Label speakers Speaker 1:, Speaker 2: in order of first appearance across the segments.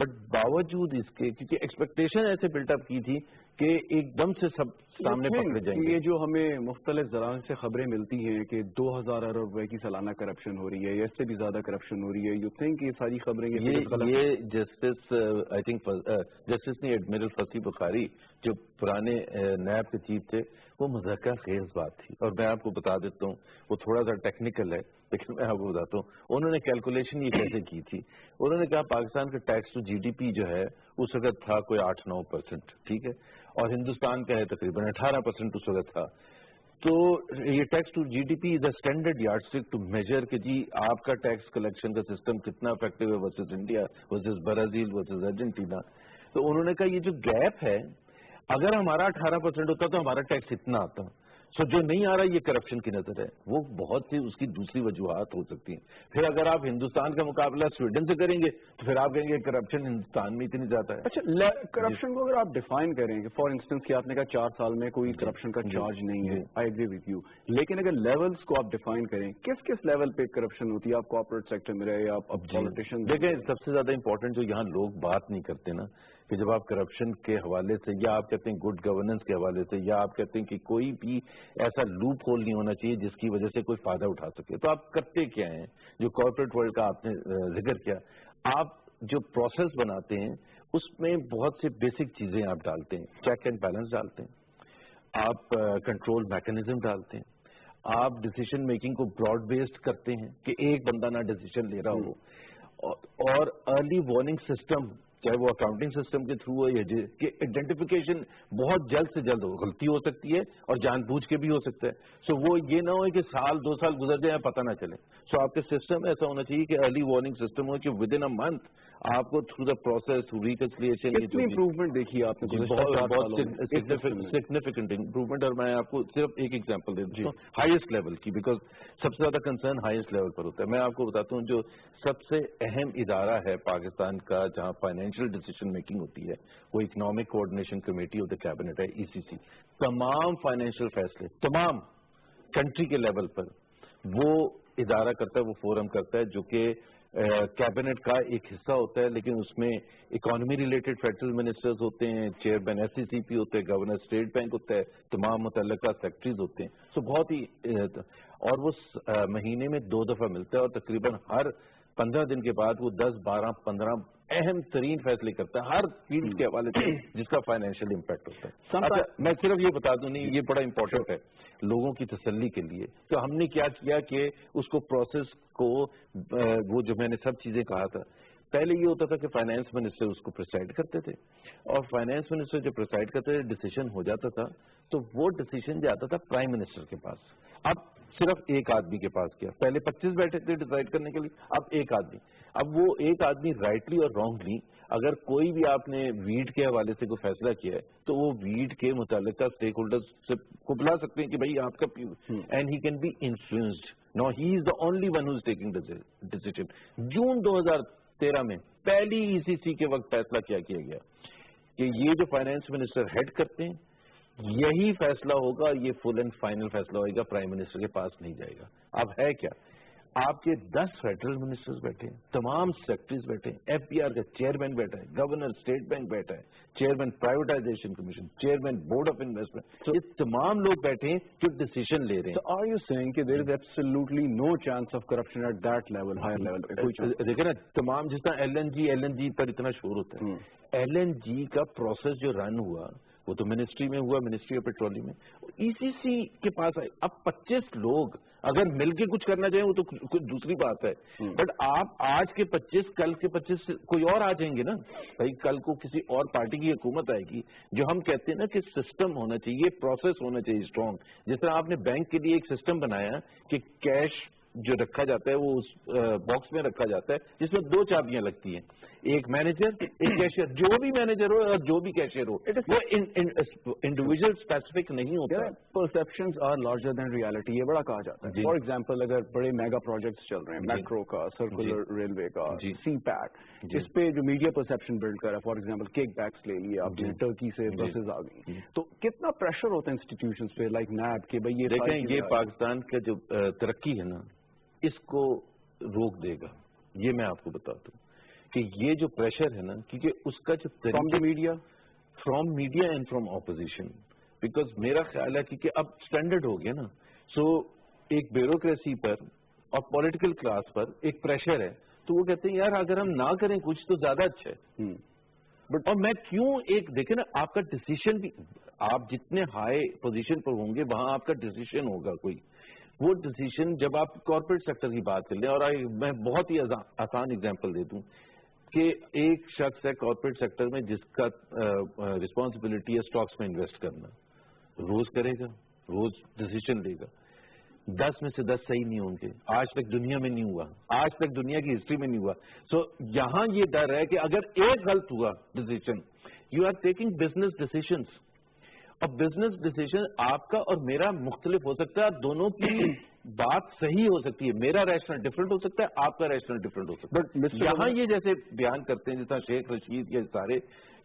Speaker 1: But باوجود اس کے کیونکہ ایکسپیکٹیشن ایسے بلٹ اپ کی تھی کہ ایک دم سے سب سامنے پکڑے جائیں گے.
Speaker 2: یہ جو ہمیں مختلف ذرائع سے خبریں ملتی ہیں کہ 2000 ارب روپے کی سالانہ کرپشن ہو رہی ہے یا اس سے بھی زیادہ کرپشن ہو رہی ہے, یو تھنک یہ ساری خبریں
Speaker 1: یہ جسٹس آئی تھنک جسٹس نے ایڈمرل فصیح بخاری جو پرانے نیب کے چیف تھے, وہ مذاکرہ خیز بات تھی. اور میں آپ کو بتا دیتا ہوں, وہ تھوڑا سا ٹیکنیکل ہے لیکن میں آپ کو بتاتا ہوں انہوں نے کیلکولیشن یہ کیسے کی تھی. انہوں نے کہا پاکستان کا tax to G D P جو ہے اس وقت تھا کوئی 8-9%, ٹھیک ہے, اور ہندوستان کا ہے تقریباً 18% اس وقت تھا. تو یہ tax to G D P is a standard yard stick to measure کہ جی آپ کا ٹیکس کلیکشن کا سسٹم کتنا افیکٹو ہے versus India versus Brazil versus Argentina. تو انہوں نے کہا یہ جو گیپ ہے اگر ہمارا 18% ہوتا تو ہمارا ٹیکس اتنا آتا. سو جو نہیں آ رہا یہ کرپشن کی نظر ہے. وہ بہت سی اس کی دوسری وجوہات ہو سکتی ہیں. پھر اگر آپ ہندوستان کا مقابلہ سویڈن سے کریں گے تو پھر آپ کہیں گے کرپشن ہندوستان میں اتنی زیادہ ہے.
Speaker 2: اچھا, کرپشن کو اگر آپ ڈیفائن کریں کہ فار انسٹنس کہ آپ نے کہا 4 سال میں کوئی کرپشن کا چارج نہیں ہے, آئی ایگری وتھ یو, لیکن اگر لیولز کو آپ ڈیفائن کریں کس کس لیول پہ کرپشن ہوتی ہے, آپ کارپوریٹ سیکٹر میں رہے یا آپ پالیٹیشین.
Speaker 1: دیکھیں سب سے زیادہ امپورٹنٹ جو یہاں لوگ بات نہیں کرتے نا, کہ جب آپ کرپشن کے حوالے سے یا آپ کہتے ہیں گڈ گورننس کے حوالے سے یا آپ کہتے ہیں کہ کوئی بھی ایسا لوپ ہول نہیں ہونا چاہیے جس کی وجہ سے کوئی فائدہ اٹھا سکے, تو آپ کرتے کیا ہیں. جو کارپوریٹ ورلڈ کا آپ نے ذکر کیا, آپ جو پروسیس بناتے ہیں اس میں بہت سے بیسک چیزیں آپ ڈالتے ہیں. چیک اینڈ بیلنس ڈالتے ہیں, آپ کنٹرول میکنزم ڈالتے ہیں, آپ ڈیسیشن میکنگ کو براڈ بیسڈ کرتے ہیں کہ ایک بندہ نہ ڈیسیشن لے رہا ہو, اور ارلی وارننگ سسٹم چاہے وہ اکاؤنٹنگ سسٹم کے تھرو ہو یا کہ آئیڈینٹیفیکیشن بہت جلد سے جلد ہو. غلطی ہو سکتی ہے اور جان بوجھ کے بھی ہو سکتا ہے. سو وہ یہ نہ ہو کہ 1-2 سال گزر جائیں پتہ نہ چلے. سو آپ کے سسٹم ایسا ہونا چاہیے کہ ارلی وارننگ سسٹم ہو کہ ود ان اے منتھ آپ کو through the process through reconciliation
Speaker 2: improvement دیکھی آپ نے
Speaker 1: بہت سگنیفیکنٹ امپروومنٹ. اور میں آپ کو صرف ایک ایگزامپل دے دیتا ہوں ہائیسٹ لیول کی, بیکاز سب سے زیادہ کنسرن ہائیسٹ لیول پر ہوتا ہے. میں آپ کو بتاتا ہوں جو سب سے اہم ادارہ ہے پاکستان کا جہاں فائنینشیل ڈیسیشن میکنگ ہوتی ہے وہ economic coordination committee of the cabinet ہے, ECC. تمام فائنینشیل فیصلے تمام کنٹری کے لیول پر وہ ادارہ کرتا ہے, وہ فورم کرتا ہے جو کہ کیبنٹ کا ایک حصہ ہوتا ہے, لیکن اس میں اکانومی ریلیٹڈ فیڈرل منسٹرز ہوتے ہیں, چیئرمین SECP ہوتے ہیں, گورنر اسٹیٹ بینک ہوتا ہے, تمام متعلقہ سیکٹریز ہوتے ہیں. سو بہت ہی اور وہ مہینے میں 2 دفعہ ملتا ہے اور تقریباً ہر 15 دن کے بعد وہ 10-12-15 اہم ترین فیصلے کرتا ہے ہر فیلڈ کے حوالے سے جس کا فائنینشیل امپیکٹ ہوتا ہے. اچھا میں صرف یہ بتا دوں, نہیں یہ بڑا امپورٹنٹ ہے لوگوں کی تسلی کے لیے. تو ہم نے کیا کیا کہ اس کو پروسیس کو وہ جو میں نے سب چیزیں کہا تھا, پہلے یہ ہوتا تھا کہ فائنانس منسٹر اس کو پریسائڈ کرتے تھے, اور فائنانس منسٹر جو پریسائڈ کرتے تھے ڈیسیشن ہو جاتا تھا تو وہ ڈیسیشن جاتا تھا پرائم منسٹر کے پاس. اب صرف ایک آدمی کے پاس کیا, پہلے 25 بیٹھے تھے ڈیسائیڈ کرنے کے لیے, اب ایک آدمی. اب وہ ایک آدمی رائٹلی اور رانگلی اگر کوئی بھی آپ نے ویڈ کے حوالے سے کوئی فیصلہ کیا ہے تو وہ ویڈ کے متعلقہ اسٹیک ہولڈرز کو بلا سکتے ہیں کہ بھائی آپ کا and he can be influenced. No he is the only one who is taking decision. جون 2013 میں پہلی ECC کے وقت فیصلہ کیا گیا کہ یہ جو فائنانس منسٹر ہیڈ کرتے ہیں یہی فیصلہ ہوگا, یہ فل اینڈ فائنل فیصلہ ہوگا, پرائم منسٹر کے پاس نہیں جائے گا. اب ہے کیا, آپ کے 10 فیڈرل منسٹرز بیٹھے ہیں, تمام سیکٹریز بیٹھے ہیں, FBR کا چیئرمین بیٹھا ہے, گورنر اسٹیٹ بینک بیٹھا ہے, chairman privatisation commission, chairman board of investment, یہ تمام لوگ بیٹھے ہیں جو ڈیسیژن لے رہے ہیں.
Speaker 2: So are you saying کہ there is absolutely no chance of corruption at that level, higher level?
Speaker 1: دیکھیں نا تمام جس طرح LNG پر اتنا شور ہوتا ہے, LNG کا پروسیس جو رن ہوا وہ تو منسٹری میں ہوا, منسٹری آف پیٹرولیم میں, ECC کے پاس آئے. اب 25 لوگ اگر مل کے کچھ کرنا چاہیں وہ تو کچھ دوسری بات ہے, بٹ آپ آج کے 25 کل کے 25 کوئی اور آ جائیں گے نا بھائی, کل کو کسی اور پارٹی کی حکومت آئے گی. جو ہم کہتے ہیں نا کہ سسٹم ہونا چاہیے, پروسیس ہونا چاہیے اسٹرانگ. جس طرح آپ نے بینک کے لیے ایک سسٹم بنایا کہ کیش جو رکھا جاتا ہے وہ اس باکس میں رکھا جاتا ہے جس میں 2 چابیاں لگتی ہیں, ایک مینیجر ایک کیشیئر. جو بھی مینیجر ہو اور جو بھی کیشیئر ہو وہ انڈیویجول اسپیسیفک نہیں ہوتا.
Speaker 2: Perceptions are larger than reality, یہ بڑا کہا جاتا ہے. فار ایگزامپل اگر بڑے میگا پروجیکٹس چل رہے ہیں, میٹرو کا, سرکولر ریلوے کا, سی پیک, اس پہ جو میڈیا پرسپشن بلڈ کر رہا ہے, فار ایگزامپل کیک بیکس لے لیے آپ نے, ٹرکی سے بسز آ گئی, تو کتنا پریشر ہوتا ہے انسٹیٹیوشنز پہ لائک نیب کہ بھائی یہ
Speaker 1: دیکھیں یہ پاکستان کا جو ترقی ہے نا اس کو روک دے گا. یہ میں آپ کو بتاتا ہوں کہ یہ جو پریشر ہے نا، کیونکہ اس کا جو from media and from opposition, because میرا خیال ہے کہ اب اسٹینڈرڈ ہو گیا نا، سو ایک بیوروکریسی پر اور پولیٹیکل کلاس پر ایک پریشر ہے، تو وہ کہتے ہیں یار اگر ہم نہ کریں کچھ تو زیادہ اچھا ہے. اور میں کیوں ایک دیکھیں نا، آپ کا ڈیسیشن بھی، آپ جتنے ہائی پوزیشن پر ہوں گے وہاں آپ کا ڈیسیشن ہوگا کوئی، وہ ڈیسیشن جب آپ کارپوریٹ سیکٹر کی بات کر لیں، اور میں بہت ہی آسان اگزامپل دے دوں کہ ایک شخص ہے کارپوریٹ سیکٹر میں جس کا رسپانسبلٹی ہے اسٹاکس میں انویسٹ کرنا، روز کرے گا، روز ڈیسیشن لے گا، 10 میں سے 10 صحیح نہیں ہوں گے. آج تک دنیا میں نہیں ہوا، آج تک دنیا کی ہسٹری میں نہیں ہوا. سو یہاں یہ ڈر ہے کہ اگر ایک غلط ہوا decision, you are taking business decisions, اور بزنس ڈیسیشن آپ کا اور میرا مختلف ہو سکتا ہے، دونوں کی بات صحیح ہو سکتی ہے، میرا ریشنل ڈفرنٹ ہو سکتا ہے، آپ کا ریشنل ڈفرنٹ ہو سکتا ہے. یہاں یہ جیسے بیان کرتے ہیں جیسا شیخ رشید یا سارے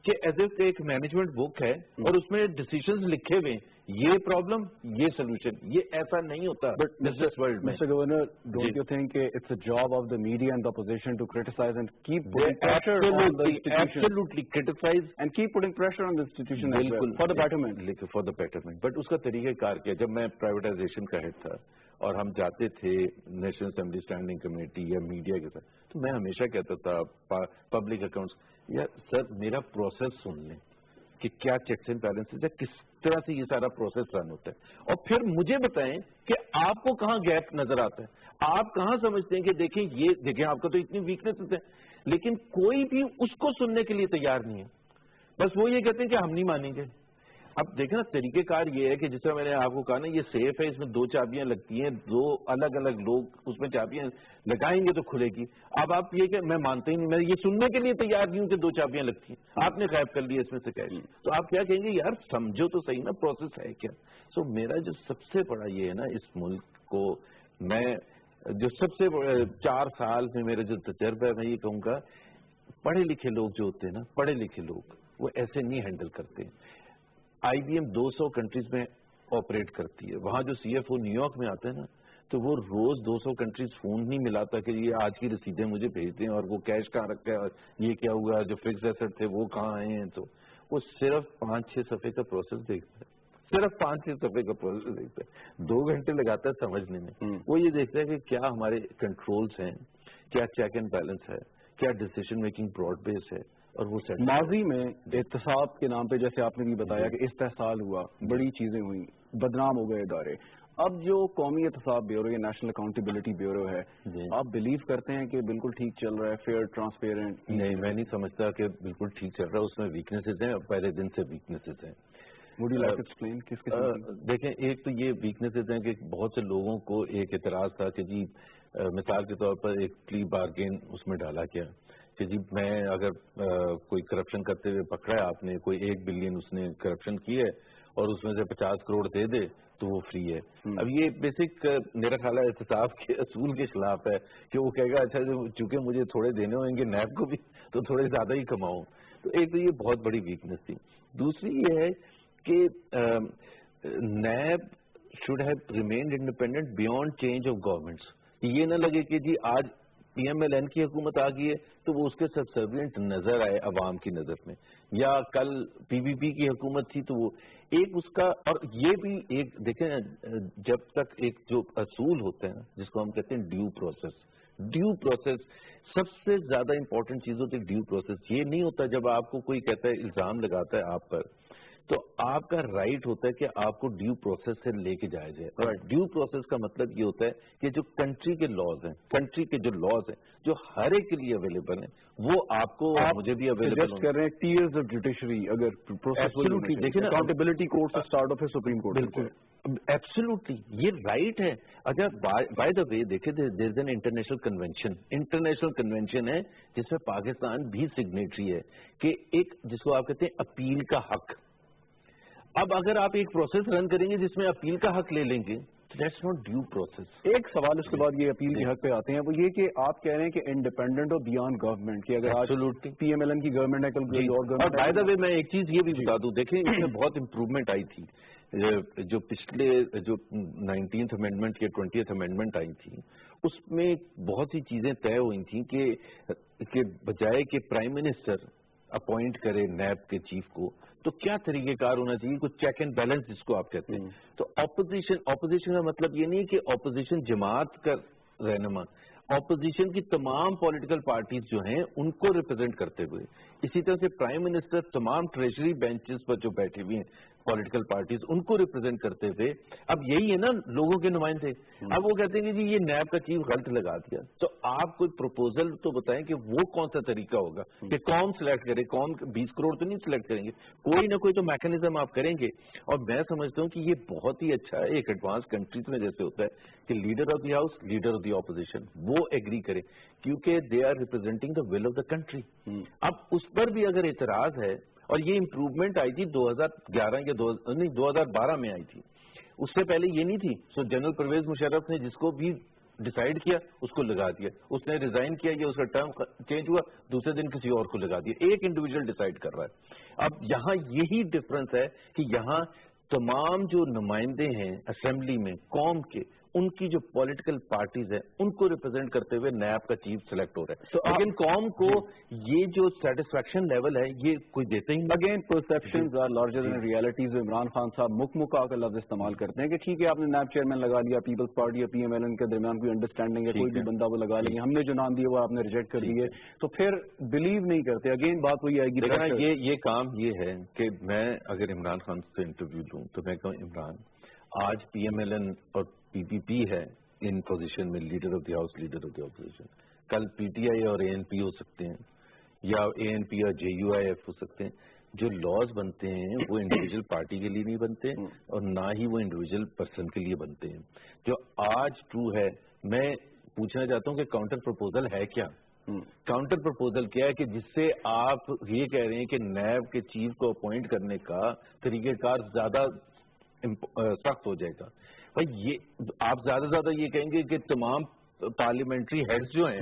Speaker 1: کہ ایز اف ایک مینجمنٹ بک ہے اور اس میں ڈیسیشنز لکھے ہوئے یہ پرابلم یہ سولوشن، یہ ایسا نہیں ہوتا بزنس ورلڈ میں.
Speaker 2: Mr. Governor, don't you think it's a job of the media and the opposition to criticize and keep putting pressure on the institution?
Speaker 1: Absolutely criticize
Speaker 2: and keep putting pressure on the institution as well for the betterment.
Speaker 1: For the betterment. But اس کا طریقہ کار کیا، جب میں privatisation کا head تھا اور ہم جاتے تھے نیشنل اسمبلی اسٹینڈنگ کمیٹی یا میڈیا کے ساتھ، تو میں ہمیشہ کہتا تھا پبلک اکاؤنٹس، یا سر میرا پروسیس سن لیں کہ کیا چیکس اینڈ بیلنسز ہے، کس طرح سے یہ سارا پروسیس رن ہوتا ہے، اور پھر مجھے بتائیں کہ آپ کو کہاں گیپ نظر آتا ہے، آپ کہاں سمجھتے ہیں کہ دیکھیں یہ دیکھیں آپ کا تو اتنی ویکنیسز ہے، لیکن کوئی بھی اس کو سننے کے لیے تیار نہیں ہے. بس وہ یہ کہتے ہیں کہ ہم نہیں مانیں گے. اب دیکھیں نا طریقہ کار یہ ہے کہ جس طرح میں نے آپ کو کہا نا یہ سیف ہے، اس میں 2 چابیاں لگتی ہیں، 2 الگ الگ لوگ اس میں چابیاں لگائیں گے تو کھلے گی. اب آپ یہ کہ میں مانتا ہی نہیں، میں یہ سننے کے لیے تیار نہیں ہوں کہ 2 چابیاں لگتی ہیں، آپ نے غائب کر لیا اس میں سے کیش، تو آپ کیا کہیں گے یار سمجھو تو صحیح نا پروسیس ہے کیا. سو میرا جو سب سے بڑا یہ ہے نا اس ملک کو، میں جو سب سے 4 سال میں میرا جو تجربہ ہے میں یہ کہوں گا، پڑھے لکھے لوگ جو ہوتے ہیں نا، پڑھے لکھے لوگ وہ ایسے نہیں ہینڈل کرتے. آئی بی ایم 200 کنٹریز میں آپریٹ کرتی ہے، وہاں جو C F O New York میں آتا ہے نا، تو وہ روز 200 کنٹریز فون نہیں ملاتا کہ یہ آج کی رسیدیں مجھے بھیج دیں، اور وہ کیش کہاں رکھا ہے، اور یہ کیا ہوا، جو فکس ایسٹ تھے وہ کہاں آئے ہیں. تو وہ صرف 5-6 صفحے کا پروسیس دیکھتا ہے، صرف 5-6 صفحے کا پروسیس دیکھتا ہے، 2 گھنٹے لگاتا ہے سمجھنے میں. وہ یہ دیکھتا ہے کہ کیا ہمارے کنٹرولز ہیں، کیا چیک اینڈ بیلنس ہے، کیا ڈیسیشن میکنگ براڈ بیس ہے. اور وہ
Speaker 2: ماضی میں احتساب کے نام پہ جیسے آپ نے بھی بتایا کہ استحصال ہوا، بڑی چیزیں ہوئیں، بدنام ہو گئے ادارے. اب جو قومی احتساب بیورو یا نیشنل اکاؤنٹیبلٹی بیورو ہے، آپ بلیو کرتے ہیں کہ بالکل ٹھیک چل رہا ہے، فیئر، ٹرانسپیرنٹ؟
Speaker 1: نہیں، میں نہیں سمجھتا کہ بالکل ٹھیک چل رہا ہے، اس میں ویکنیسز ہیں، پہلے دن سے ویکنیسز ہیں.
Speaker 2: Would you like to explain کس قسم کی؟
Speaker 1: دیکھیں ایک تو یہ ویکنیسز ہیں کہ بہت سے لوگوں کو ایک اعتراض تھا کہ جی مثال کے طور پر ایک پلی بارگین اس میں ڈالا گیا کہ جی میں اگر کوئی کرپشن کرتے ہوئے پکڑا ہے آپ نے، کوئی 1 بلین اس نے کرپشن کی ہے اور اس میں سے 50 کروڑ دے دے تو وہ فری ہے. اب یہ بیسک میرا خیال ہے احتساب کے اصول کے خلاف ہے کہ وہ کہے گا اچھا چونکہ مجھے تھوڑے دینے ہوئیں گے نیب کو بھی تو تھوڑے زیادہ ہی کماؤں. تو ایک تو یہ بہت بڑی ویکنیس تھی. دوسری یہ ہے کہ NAB should have remained independent beyond change of governments. یہ نہ لگے کہ جی آج پی ایم ایل این کی حکومت آ گئی ہے تو وہ اس کے سبسروینٹ نظر آئے عوام کی نظر میں، یا کل پی پی پی کی حکومت تھی تو وہ ایک اس کا. اور یہ بھی ایک دیکھیں جب تک ایک جو اصول ہوتا ہے نا جس کو ہم کہتے ہیں ڈیو پروسیس سب سے زیادہ امپورٹنٹ چیز ہوتی ہے. ڈیو پروسیس یہ نہیں ہوتا جب آپ کو کوئی کہتا ہے الزام لگاتا ہے آپ پر تو آپ کا رائٹ ہوتا ہے کہ آپ کو ڈیو پروسیس سے لے کے جایا جائے. اور ڈیو پروسیس کا مطلب یہ ہوتا ہے کہ جو کنٹری کے لاز ہیں، کنٹری کے جو لاز ہیں جو ہر ایک کے لیے اویلیبل ہیں وہ آپ کو مجھے بھی اویلیبل
Speaker 2: کر رہے ہیں. ٹیئرز آف جوڈیشری اگر
Speaker 1: ایبسولوٹلی دیکھیں نا
Speaker 2: اکاؤنٹیبلٹی کورٹ سے اسٹارٹ ہو پھر سپریم کورٹ.
Speaker 1: بالکل ایبسولوٹلی یہ رائٹ ہے. اگر بائی دا وے دیکھیں دیر از این انٹرنیشنل کنونشن ہے جس میں پاکستان بھی سگنیٹری ہے کہ ایک جس کو آپ کہتے ہیں اپیل کا حق. اب اگر آپ ایک پروسیس رن کریں گے جس میں اپیل کا حق لے لیں گے دیٹس ناٹ ڈیو پروسیس.
Speaker 2: ایک سوال اس کے بعد یہ اپیل کے حق پہ آتے ہیں، وہ یہ کہ آپ کہہ رہے ہیں کہ انڈیپینڈنٹ اور بیانڈ گورنمنٹ کہ اگر آج پی ایم ایل این کی گورنمنٹ ہے کل کوئی اور گورنمنٹ.
Speaker 1: اور بائی دا وے میں ایک چیز یہ بھی بتا دوں، دیکھیں اس میں بہت امپروومنٹ آئی تھی. جو پچھلے جو 19th امینڈمنٹ یا 20th امینڈمنٹ آئی تھی اس میں بہت سی چیزیں طے ہوئی تھیں کہ بجائے کہ پرائم منسٹر اپوائنٹ کرے نیب کے چیف کو تو کیا طریقہ کار ہونا چاہیے, کچھ چیک اینڈ بیلنس جس کو آپ کہتے ہیں. تو اپوزیشن کا مطلب یہ نہیں کہ اپوزیشن جماعت کا رہنما, اپوزیشن کی تمام پولیٹیکل پارٹیز جو ہیں ان کو ریپرزینٹ کرتے ہوئے, اسی طرح سے پرائم منسٹر تمام ٹریجری بینچز پر جو بیٹھے ہوئے ہیں پولیٹیکل پارٹیز ان کو ریپرزینٹ کرتے ہوئے. اب یہی ہے نا لوگوں کے نمائندے. اب وہ کہتے ہیں کہ جی یہ نیب کا چیف غلط لگا دیا, تو آپ کوئی پروپوزل تو بتائیں کہ وہ کون سا طریقہ ہوگا کہ کون سلیکٹ کرے, کون 20 کروڑ تو نہیں سلیکٹ کریں گے, کوئی نہ کوئی تو میکینزم آپ کریں گے. اور میں سمجھتا ہوں کہ یہ بہت ہی اچھا ہے ایک ایڈوانس کنٹریز میں جیسے ہوتا ہے کہ leader of the house, leader of the opposition وہ ایگری کرے, کیونکہ they are representing the will of the country. اب اس پر بھی اگر اعتراض ہے, اور یہ امپروومنٹ آئی تھی 2011 یا 2012 میں آئی تھی, اس سے پہلے یہ نہیں تھی. سو جنرل پرویز مشرف نے جس کو بھی ڈیسائیڈ کیا اس کو لگا دیا, اس نے ریزائن کیا یا اس کا ٹرم چینج ہوا دوسرے دن کسی اور کو لگا دیا, ایک انڈیویجول ڈیسائیڈ کر رہا ہے. اب یہاں یہی ڈفرنس ہے کہ یہاں تمام جو نمائندے ہیں اسمبلی میں قوم کے, ان کی جو پولیٹیکل پارٹیز ہیں ان کو ریپرزینٹ کرتے ہوئے نیب کا چیف سلیکٹ ہو رہا ہے. لیکن قوم کو یہ جو سیٹسفیکشن لیول ہے یہ کوئی دیتے ہی.
Speaker 2: Again perceptions are larger than realities. Imran Khan صاحب مکا کا لفظ استعمال کرتے ہیں کہ ٹھیک ہے آپ نے نیب چیئرمین لگا لیا, پیپلز پارٹی یا پی ایم ایل این کے درمیان کوئی انڈرسٹینڈنگ ہے, کوئی بھی بندہ وہ لگا لیں گے, ہم نے جو نام دیے وہ آپ نے ریجیکٹ کر دیے, تو پھر بلیو نہیں کرتے. اگین بات وہی آئے گی.
Speaker 1: یہ کام یہ ہے کہ میں اگر عمران خان سے انٹرویو لوں تو میں کہوں عمران آج پی ایم ایل این اور پی پی پی ہے ان پوزیشن میں, leader of the house, leader of the opposition. کل پی ٹی آئی اور اے این پی ہو سکتے ہیں, یا اے این پی اور جے یو آئی ایف ہو سکتے ہیں. جو لاز بنتے ہیں وہ انڈیویجول پارٹی کے لیے نہیں بنتے اور نہ ہی وہ انڈیویجول پرسن کے لیے بنتے ہیں. جو آج ٹرو ہے, میں پوچھنا چاہتا ہوں کہ کاؤنٹر پرپوزل ہے کیا؟ کاؤنٹر پرپوزل کیا ہے کہ جس سے آپ یہ کہہ رہے ہیں کہ نیب کے چیف کو اپوائنٹ کرنے کا طریقہ کار زیادہ سخت ہو جائے گا. بھائی یہ آپ زیادہ یہ کہیں گے کہ تمام پارلیمنٹری ہیڈز جو ہیں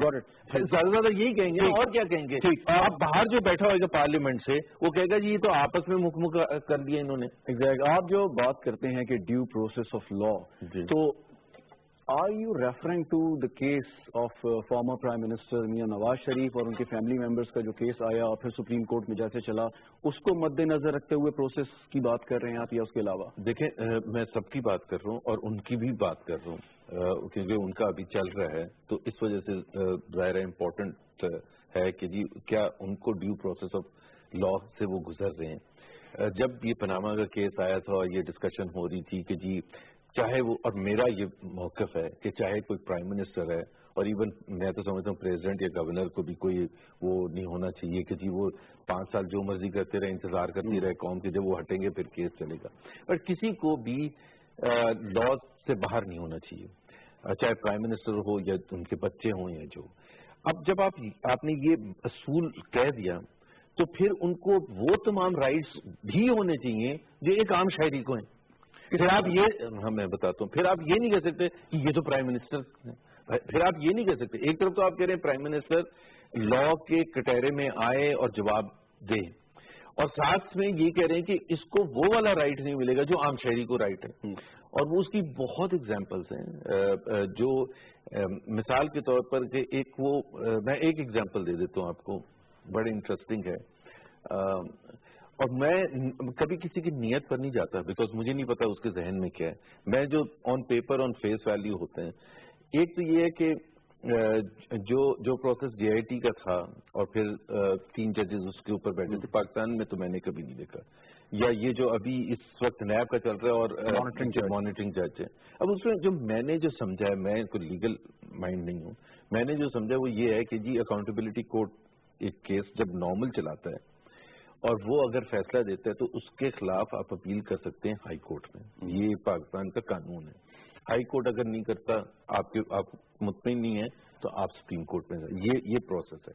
Speaker 1: زیادہ یہی کہیں گے, اور کیا کہیں گے. آپ باہر جو بیٹھا ہوئے گا پارلیمنٹ سے وہ کہے گا جی یہ تو آپس میں مکمک کر دیا انہوں نے.
Speaker 2: ایگزیکٹ. آپ جو بات کرتے ہیں کہ ڈیو پروسیس آف لا, تو are you referring to the case of former prime minister Mian Nawaz شریف اور ان کے فیملی ممبرس کا جو کیس آیا اور پھر سپریم کورٹ میں جیسے چلا, اس کو مد نظر رکھتے ہوئے پروسیس کی بات کر رہے ہیں آپ, یا اس کے علاوہ؟
Speaker 1: دیکھیں میں سب کی بات کر رہا ہوں اور ان کی بھی بات کر رہا ہوں کیونکہ ان کا ابھی چل رہا ہے, تو اس وجہ سے ظاہر امپورٹنٹ ہے کہ جی کیا ان کو ڈیو پروسیس آف لا سے وہ گزر رہے ہیں. جب یہ پاناما کا کیس آیا تھا اور یہ ڈسکشن ہو رہی تھی کہ جی چاہے وہ, اور میرا یہ موقف ہے کہ چاہے کوئی پرائم منسٹر ہے, اور ایون میں تو سمجھتا ہوں پریزیڈنٹ یا گورنر کو بھی کوئی وہ نہیں ہونا چاہیے کہ جی وہ 5 سال جو مرضی کرتے رہے, انتظار کرتی رہے قوم کے, جب وہ ہٹیں گے پھر کیس چلے گا. پر کسی کو بھی لا سے باہر نہیں ہونا چاہیے, چاہے پرائم منسٹر ہو یا ان کے بچے ہوں یا جو. اب جب آپ نے یہ اصول کہہ دیا تو پھر ان کو وہ تمام رائٹس بھی ہونے چاہیے جو ایک عام شہری کو ہیں. پھر آپ یہ میں بتاتا ہوں, پھر آپ یہ نہیں کہہ سکتے کہ یہ تو پرائم منسٹر, پھر آپ یہ نہیں کہہ سکتے. ایک طرف تو آپ کہہ رہے ہیں پرائم منسٹر لا کے کٹہرے میں آئے اور جواب دے, اور ساتھ میں یہ کہہ رہے ہیں کہ اس کو وہ والا رائٹ نہیں ملے گا جو عام شہری کو رائٹ ہے. اور وہ اس کی بہت ایگزامپلس ہیں, جو مثال کے طور پر کہ ایک وہ میں ایک ایگزامپل دے دیتا ہوں آپ کو, بڑے انٹرسٹنگ ہے. اور میں کبھی کسی کی نیت پر نہیں جاتا بیکاز مجھے نہیں پتا اس کے ذہن میں کیا ہے. میں جو on paper on face value ہوتے ہیں, ایک تو یہ ہے کہ جو پروسیس جے آئی ٹی کا تھا اور پھر 3 ججز اس کے اوپر بیٹھے تھے, پاکستان میں تو میں نے کبھی نہیں دیکھا. یا یہ جو ابھی اس وقت نیب کا چل رہا ہے اور مانیٹرنگ جج ہے. اب اس میں جو میں نے جو سمجھا ہے, میں کوئی لیگل مائنڈ نہیں ہوں, میں نے جو سمجھا وہ یہ ہے کہ جی اکاؤنٹیبلٹی کورٹ ایک کیس جب نارمل چلاتا ہے اور وہ اگر فیصلہ دیتا ہے تو اس کے خلاف آپ اپیل کر سکتے ہیں ہائی کورٹ میں. یہ پاکستان کا قانون ہے. ہائی کورٹ اگر نہیں کرتا, آپ مطمئن نہیں ہیں, تو آپ سپریم کورٹ میں یہ پروسیس ہے.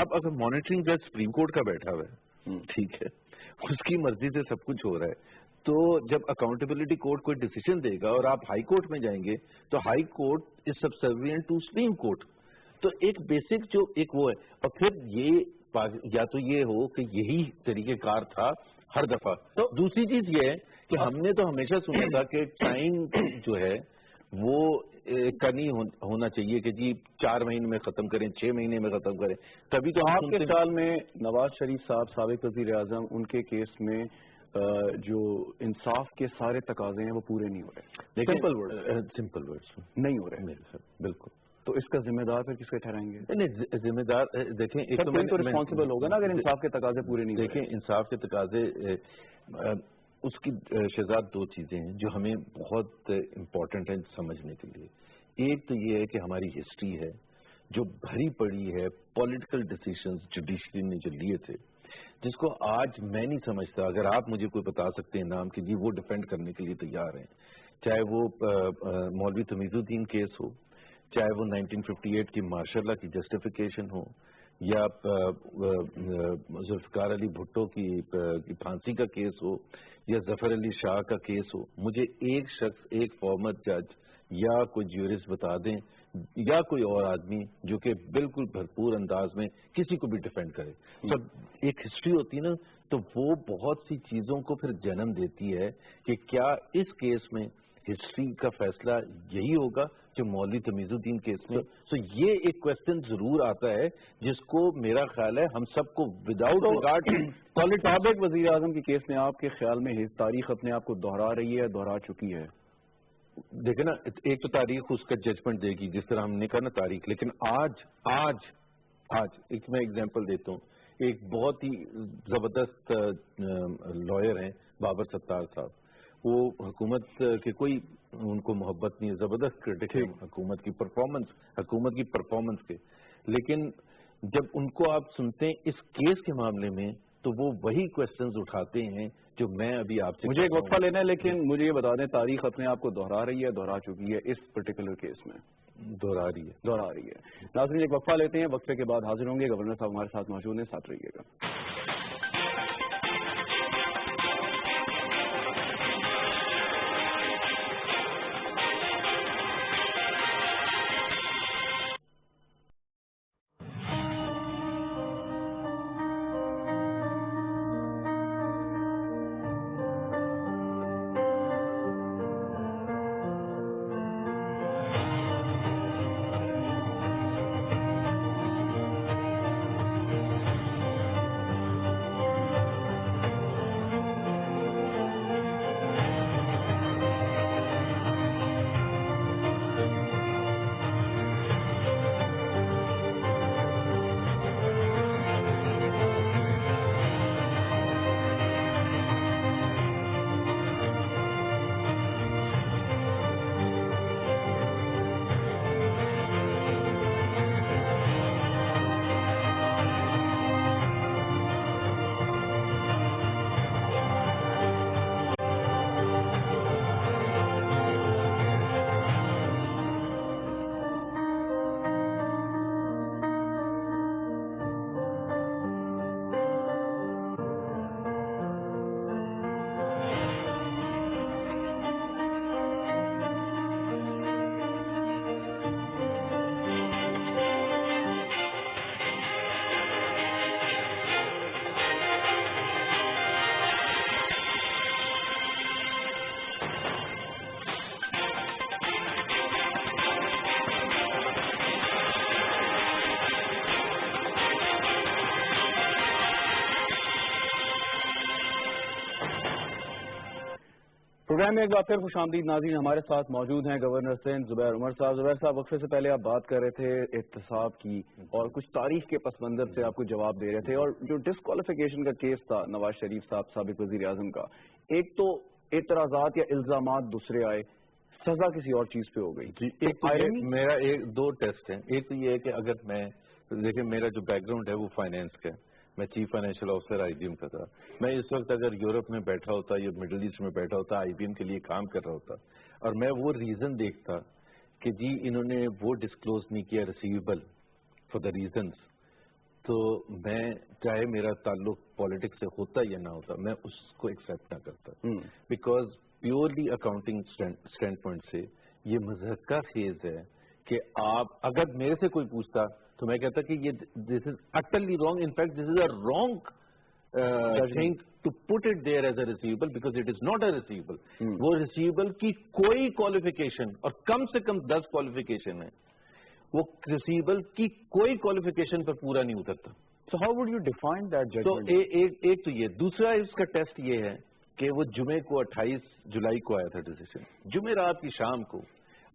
Speaker 1: اب اگر مانیٹرنگ جج سپریم کورٹ کا بیٹھا ہوا ہے, ٹھیک ہے, اس کی مرضی سے سب کچھ ہو رہا ہے, تو جب اکاؤنٹیبلٹی کورٹ کوئی ڈیسیژن دے گا اور آپ ہائی کورٹ میں جائیں گے تو high court is subservient to supreme court. تو ایک بیسک جو ایک وہ ہے, اور پھر یہ یا تو یہ ہو کہ یہی طریقہ کار تھا ہر دفعہ. تو دوسری چیز یہ ہے کہ ہم نے تو ہمیشہ سنا تھا کہ ٹائم جو ہے وہ کا نہیں ہونا چاہیے کہ جی 4 مہینے میں ختم کریں، 6 مہینے میں ختم کریں. کبھی تو
Speaker 2: آپ کے خیال میں نواز شریف صاحب سابق وزیر اعظم ان کے کیس میں جو انصاف کے سارے تقاضے ہیں وہ پورے نہیں ہو رہے؟
Speaker 1: سمپل ورڈ
Speaker 2: نہیں ہو رہے
Speaker 1: میرے ساتھ بالکل.
Speaker 2: تو اس کا ذمہ دار پھر کس کو ٹھہرائیں گے؟
Speaker 1: نہیں ذمہ دار دیکھیں ایک
Speaker 2: تو رسپانسبل ہوگا نا اگر انصاف کے تقاضے پورے نہیں.
Speaker 1: دیکھیں انصاف کے تقاضے اس کی شہزاد 2 چیزیں ہیں جو ہمیں بہت امپورٹنٹ ہیں سمجھنے کے لیے. ایک تو یہ ہے کہ ہماری ہسٹری ہے جو بھری پڑی ہے پولیٹیکل ڈیسیشنز جوڈیشری نے جو لیے تھے، جس کو آج میں نہیں سمجھتا. اگر آپ مجھے کوئی بتا سکتے ہیں نام کہ جی وہ ڈیفینڈ کرنے کے لیے تیار ہیں، چاہے وہ مولوی تمیز الدین کیس ہو، چاہے وہ 1958 کی ماشاء اللہ کی جسٹیفیکیشن ہو، یا ذوالفقار علی بھٹو کی پھانسی کا کیس ہو، یا ظفر علی شاہ کا کیس ہو. مجھے ایک شخص، ایک فارمر جج یا کوئی جیورسٹ بتا دیں یا کوئی اور آدمی جو کہ بالکل بھرپور انداز میں کسی کو بھی ڈیفینڈ کرے. جب ایک ہسٹری ہوتی ہے نا تو وہ بہت سی چیزوں کو پھر جنم دیتی ہے کہ کیا اس کیس میں ہسٹری کا فیصلہ یہی ہوگا جو مولوی تمیز الدین کیس میں. سو یہ ایک کوشچن ضرور آتا ہے جس کو میرا خیال ہے ہم سب کو وداؤٹ ریگارڈ
Speaker 2: سابق وزیر اعظم کے کیس میں آپ کے خیال میں تاریخ اپنے آپ کو دہرا رہی ہے، دہرا چکی ہے؟
Speaker 1: دیکھیں نا، ایک تو تاریخ اس کا ججمنٹ دے گی جس طرح ہم نے کہا نا تاریخ، لیکن آج ایک میں ایگزامپل دیتا ہوں. ایک بہت ہی زبردست لائر ہیں بابر ستار صاحب. وہ حکومت کے کوئی ان کو محبت نہیں ہے، زبردست کرٹک ہے حکومت کی پرفارمنس کے. لیکن جب ان کو آپ سنتے ہیں اس کیس کے معاملے میں تو وہ وہی کوشچنز اٹھاتے ہیں جو میں ابھی آپ سے.
Speaker 2: مجھے ایک وقفہ لینا ہے، لیکن مجھے یہ بتا دیں تاریخ اپنے آپ کو دہرا رہی ہے، دہرا چکی ہے اس پرٹیکولر کیس میں؟
Speaker 1: دہرا رہی ہے.
Speaker 2: ناظرین ایک وقفہ لیتے ہیں، وقفے کے بعد حاضر ہوں گے. گورنر صاحب ہمارے ساتھ موجود ہیں، ساتھ رہیے گا. پروگرام میں ایک بار پھر خوش آمدید ناظرین. ہمارے ساتھ موجود ہیں گورنر سندھ زبیر عمر صاحب. زبیر صاحب، وقفے سے پہلے آپ بات کر رہے تھے احتساب کی اور کچھ تاریخ کے پس منظر سے آپ کو جواب دے رہے تھے، اور جو ڈسکوالیفیکیشن کا کیس تھا نواز شریف صاحب سابق وزیر اعظم کا، ایک تو اعتراضات یا الزامات دوسرے آئے، سزا کسی اور چیز پہ ہو گئی.
Speaker 1: میرا 2 ٹیسٹ ہیں. ایک تو یہ ہے کہ اگر میں دیکھیں میرا جو بیک گراؤنڈ ہے وہ فائنینس کا ہے. میں chief financial officer I B M کا تھا. میں اس وقت اگر یورپ میں بیٹھا ہوتا یا مڈل ایسٹ میں بیٹھا ہوتا آئی بی ایم کے لیے کام کر رہا ہوتا اور میں وہ ریزن دیکھتا کہ جی انہوں نے وہ ڈسکلوز نہیں کیا ریسیویبل فار دا ریزنس، تو میں چاہے میرا تعلق پالیٹکس سے ہوتا یا نہ ہوتا میں اس کو ایکسیپٹ نہ کرتا. Because purely accounting stand point سے یہ مضحکہ خیز ہے کہ آپ اگر میرے سے کوئی پوچھتا تو میں کہتا کہ یہ this is utterly wrong. In fact this is a wrong think to put it there as a receivable because it is not a receivable. وہ receivable کی کوئی qualification اور کم سے کم 10 qualification ہے, وہ receivable کی کوئی qualification پر پورا نہیں اترتا.
Speaker 2: So how would you define that judgment?
Speaker 1: تو ایک تو یہ, دوسرا اس کا ٹیسٹ یہ ہے کہ وہ جمعے کو 28 جولائی کو آیا تھا ڈیسیشن, جمعے رات کی شام کو.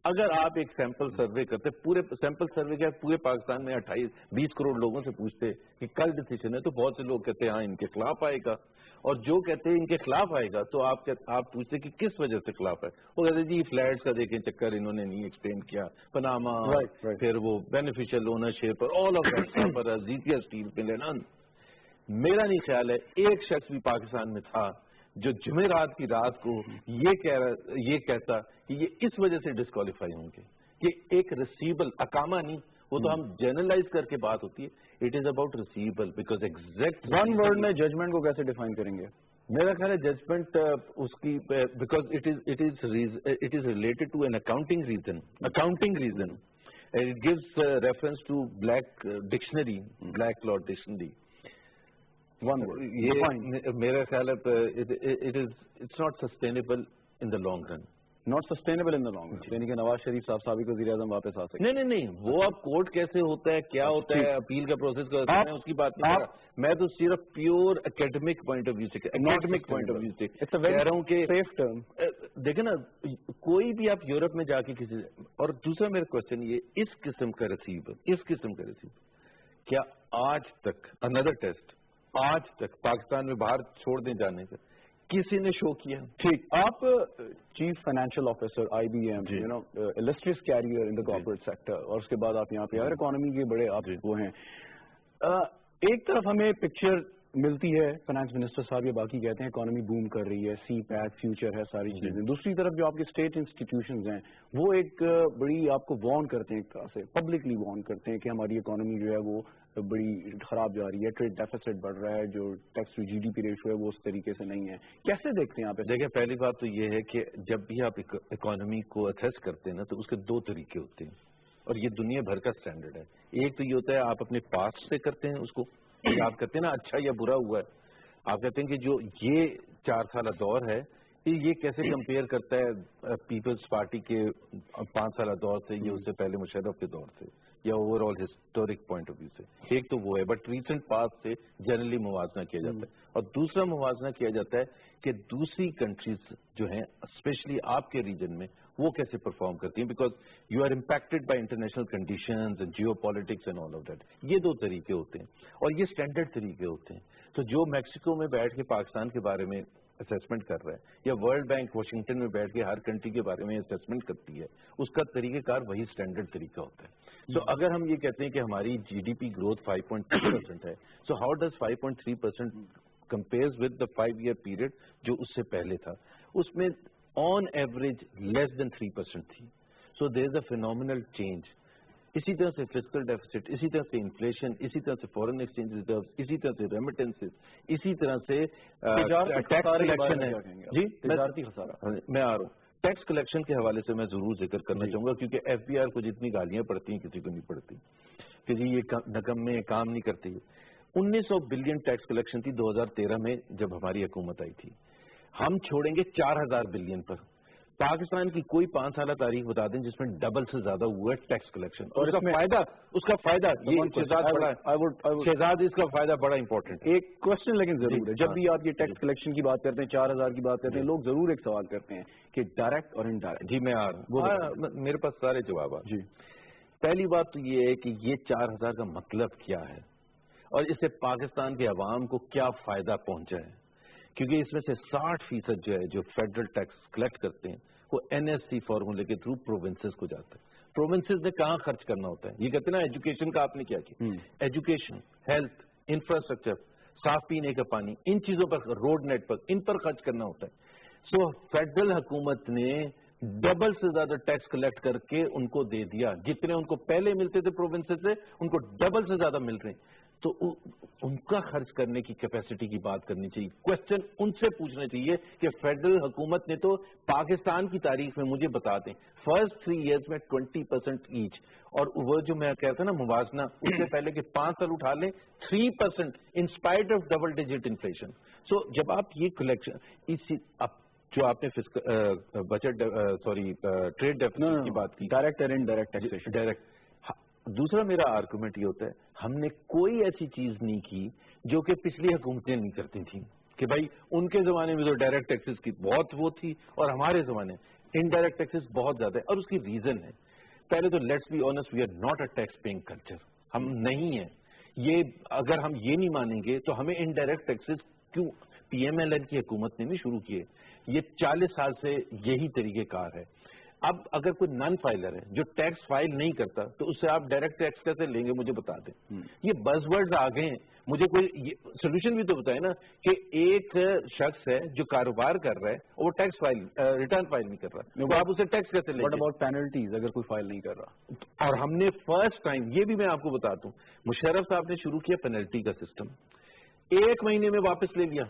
Speaker 1: اگر آپ ایک سیمپل سروے کرتے, پورے سیمپل سروے کیا پورے پاکستان میں 20 کروڑ لوگوں سے پوچھتے کہ کل ڈیسیشن ہے, تو بہت سے لوگ کہتے ہیں ہاں ان کے خلاف آئے گا, اور جو کہتے ہیں ان کے خلاف آئے گا تو آپ پوچھتے کہ کس وجہ سے خلاف ہے, وہ کہتے ہیں جی فلیٹس کا دیکھیں چکر انہوں نے نہیں ایکسپلین کیا, پناما, پھر وہ بینیفیشل اونرشپ اور آل آف دیٹ پر زیتیا اسٹیل پہ لینا. میرا نہیں خیال ہے ایک شخص بھی پاکستان میں تھا جو جمعرات کی رات کو یہ کہتا کہ یہ اس وجہ سے ڈسکوالیفائی ہوں گے کہ ایک ریسیبل اقامہ نہیں, وہ تو ہم جنرلائز کر کے بات ہوتی ہے. It is about risible because exact
Speaker 2: one word میں ججمنٹ کو کیسے ڈیفائن کریں گے؟
Speaker 1: میرا خیال ہے ججمنٹ اس کی because it is related to an accounting reason. It gives reference to Black Dictionary, Black Law Dictionary. میرا خیال ہے it's not sustainable in the long run.
Speaker 2: Not sustainable in the long run, یعنی کہ نواز شریف صاحب سابق وزیر اعظم واپس آ سکتے؟
Speaker 1: نہیں, وہ اب کورٹ کیسے ہوتا ہے, کیا ہوتا ہے, اپیل کا پروسیس کا ہوتا ہے, اس کی بات نہیں کر رہا. میں تو صرف pure academic point of view سے کہہ رہا ہوں کہ دیکھیں نا, کوئی بھی آپ یورپ میں جا کے کسی, اور دوسرا میرا کوشچن یہ, اس قسم کا ریسیور کیا آج تک اندر ٹیسٹ آج تک پاکستان میں باہر چھوڑ دیں جانے کا کسی نے شو کیا؟
Speaker 2: ٹھیک, آپ chief financial officer I B M, illustrious career in the corporate sector, اور اس کے بعد آپ یہاں پہ اگر اکانومی کے بڑے آپ وہ ہیں, ایک طرف ہمیں پکچر ملتی ہے فائنانس منسٹر صاحب یہ باقی کہتے ہیں اکانومی بوم کر رہی ہے, سی پیک فیوچر ہے, ساری چیزیں. دوسری طرف جو آپ کے اسٹیٹ انسٹیٹیوشنز ہیں وہ ایک بڑی آپ کو وارن کرتے ہیں, ایک طرح سے پبلکلی وارن کرتے ہیں کہ ہماری اکانومی جو ہے وہ بڑی خراب جا رہی ہے, ٹریڈ ڈیفیسٹ بڑھ رہا ہے, جو tax to G D P ratio ہے وہ اس طریقے سے نہیں ہے. کیسے دیکھتے ہیں آپ؟
Speaker 1: دیکھیں, پہلی بات تو یہ ہے کہ جب بھی آپ اکانومی کو اسیس کرتے ہیں نا تو اس کے دو طریقے ہوتے ہیں, اور یہ دنیا بھر کا اسٹینڈرڈ ہے. ایک تو یہ ہوتا ہے آپ اپنے پاسٹ سے کرتے ہیں اس کو, آپ کہتے ہیں نا اچھا یا برا ہوا ہے, آپ کہتے ہیں کہ جو یہ 4 سالہ دور ہے یہ کیسے کمپیئر کرتا ہے پیپلز پارٹی کے 5 سالہ دور سے, یہ اس سے پہلے مشرف کے دور سے, یا overall historic point of view سے. ایک تو وہ ہے, بٹ ریسنٹ پاس سے جنرلی موازنہ کیا جاتا ہے. اور دوسرا موازنہ کیا جاتا ہے کہ دوسری کنٹریز جو ہیں اسپیشلی آپ کے ریجن میں وہ کیسے پرفارم کرتی ہیں, because you are impacted by international conditions and geopolitics and all of that. یہ 2 طریقے ہوتے ہیں اور یہ اسٹینڈرڈ طریقے ہوتے ہیں. تو جو میکسیکو میں بیٹھ کے پاکستان کے بارے میں اسیسمنٹ کر رہا ہے, یا ورلڈ بینک واشنگٹن میں بیٹھ کے ہر کنٹری کے بارے میں اسیسمنٹ کرتی ہے, اس کا طریقہ کار وہی اسٹینڈرڈ طریقہ ہوتا ہے. تو اگر ہم یہ کہتے ہیں کہ ہماری جی ڈی پی گروتھ 5.3% ہے, so how does 5.3% compares with the 5-year period جو اس سے پہلے تھا, اس میں آن ایوریج لیس دین 3% تھی. سو دیر از اے فینومینل چینج. اسی طرح سے فسکل ڈیفیسٹ, اسی طرح سے انفلیشن, اسی طرح سے فورن ایکسچینج ریزروز, اسی طرح سے ریمیٹنسز, اسی طرح سے ٹیکس کلیکشن ہے. جی
Speaker 2: تجارتی خسارہ,
Speaker 1: میں آ رہا ہوں. ٹیکس کلیکشن کے حوالے سے میں ضرور ذکر کرنا چاہوں گا, کیونکہ ایف بی آر کو جتنی گالیاں پڑتی ہیں کسی کو نہیں پڑتی کہ جی یہ نکمے کام نہیں کرتی. 1900 بلین ٹیکس کلیکشن تھی 2013 میں جب ہماری حکومت آئی تھی. ہم چھوڑیں گے 4000 بلین پر. پاکستان کی کوئی 5 سالہ تاریخ بتا دیں جس میں ڈبل سے زیادہ ہوا ہے ٹیکس کلیکشن, اور اس کا فائدہ شہزاد, اس کا فائدہ بڑا امپورٹنٹ ہے.
Speaker 2: ایک کوشچن لیکن ضرور ہے, جب بھی آپ یہ ٹیکس کلیکشن کی بات کرتے ہیں, 4000 کی بات کرتے ہیں, لوگ ضرور ایک سوال کرتے ہیں کہ ڈائریکٹ اور انڈائریکٹ.
Speaker 1: جی میں آ رہا ہوں, میرے پاس سارے جواب. جی پہلی بات تو یہ ہے کہ یہ 4000 کا مطلب کیا ہے اور اس سے پاکستان کے عوام کو کیا فائدہ پہنچا ہے, کیونکہ اس میں سے 60% جو ہے جو فیڈرل ٹیکس کلیکٹ کرتے ہیں وہ این ایس سی فارمولے کے تھرو پروونسز کو جاتا ہے. پروونسز نے کہاں خرچ کرنا ہوتا ہے, یہ کہتے ہیں نا ایجوکیشن کا آپ نے کیا کیا, ایجوکیشن, ہیلتھ, انفراسٹرکچر, صاف پینے کا پانی, ان چیزوں پر, روڈ نیٹ پر, ان پر خرچ کرنا ہوتا ہے. سو فیڈرل حکومت نے ڈبل سے زیادہ ٹیکس کلیکٹ کر کے ان کو دے دیا, جتنے ان کو پہلے ملتے تھے پروونسز سے ان کو ڈبل سے زیادہ مل رہے ہیں. تو ان کا خرچ کرنے کی کیپیسٹی کی بات کرنی چاہیے. کوشچن ان سے پوچھنا چاہیے کہ فیڈرل حکومت نے تو پاکستان کی تاریخ میں مجھے بتا دیں فرسٹ 3 ایئرز میں 20% ایچ, اور وہ جو میں کہتا نا موازنہ, اس سے پہلے کہ 5 سال اٹھا لیں 3% in spite of double digit inflation. So جب آپ یہ کلیکشن جو آپ نے بجٹ ٹریڈ ڈیفیسٹ کی بات کی,
Speaker 2: ڈائریکٹ اور انڈائریکٹ ٹیکسیشن,
Speaker 1: ڈائریکٹ. دوسرا میرا آرگومنٹ یہ ہوتا ہے ہم نے کوئی ایسی چیز نہیں کی جو کہ پچھلی حکومتیں نہیں کرتی تھیں, کہ بھائی ان کے زمانے میں تو ڈائریکٹ ٹیکسز کی بہت وہ تھی اور ہمارے زمانے انڈائریکٹ ٹیکسز بہت زیادہ ہے, اور اس کی ریزن ہے. پہلے تو let's be honest, we are not a tax paying culture, ہم نہیں ہیں یہ. اگر ہم یہ نہیں مانیں گے تو ہمیں انڈائریکٹ ٹیکسز کیوں پی ایم ایل این کی حکومت نے بھی شروع کیے, یہ 40 سال سے یہی طریقہ کار ہے. اب اگر کوئی نان فائلر ہے جو ٹیکس فائل نہیں کرتا تو اس سے آپ ڈائریکٹ ٹیکس کیسے لیں گے مجھے بتا دیں. یہ بز ورڈز آ گئے ہیں, مجھے کوئی سولوشن بھی تو بتائے نا کہ ایک شخص ہے جو کاروبار کر رہا ہے اور وہ ٹیکس فائل ریٹرن فائل نہیں کر رہا, تو آپ اسے ٹیکس کیسے لیں گے؟
Speaker 2: واٹ اباؤٹ پینلٹیز اگر کوئی فائل نہیں کر رہا؟
Speaker 1: اور ہم نے فرسٹ ٹائم, یہ بھی میں آپ کو بتاتا ہوں, مشرف صاحب نے شروع کیا پینلٹی کا سسٹم, 1 مہینے میں واپس لے لیا.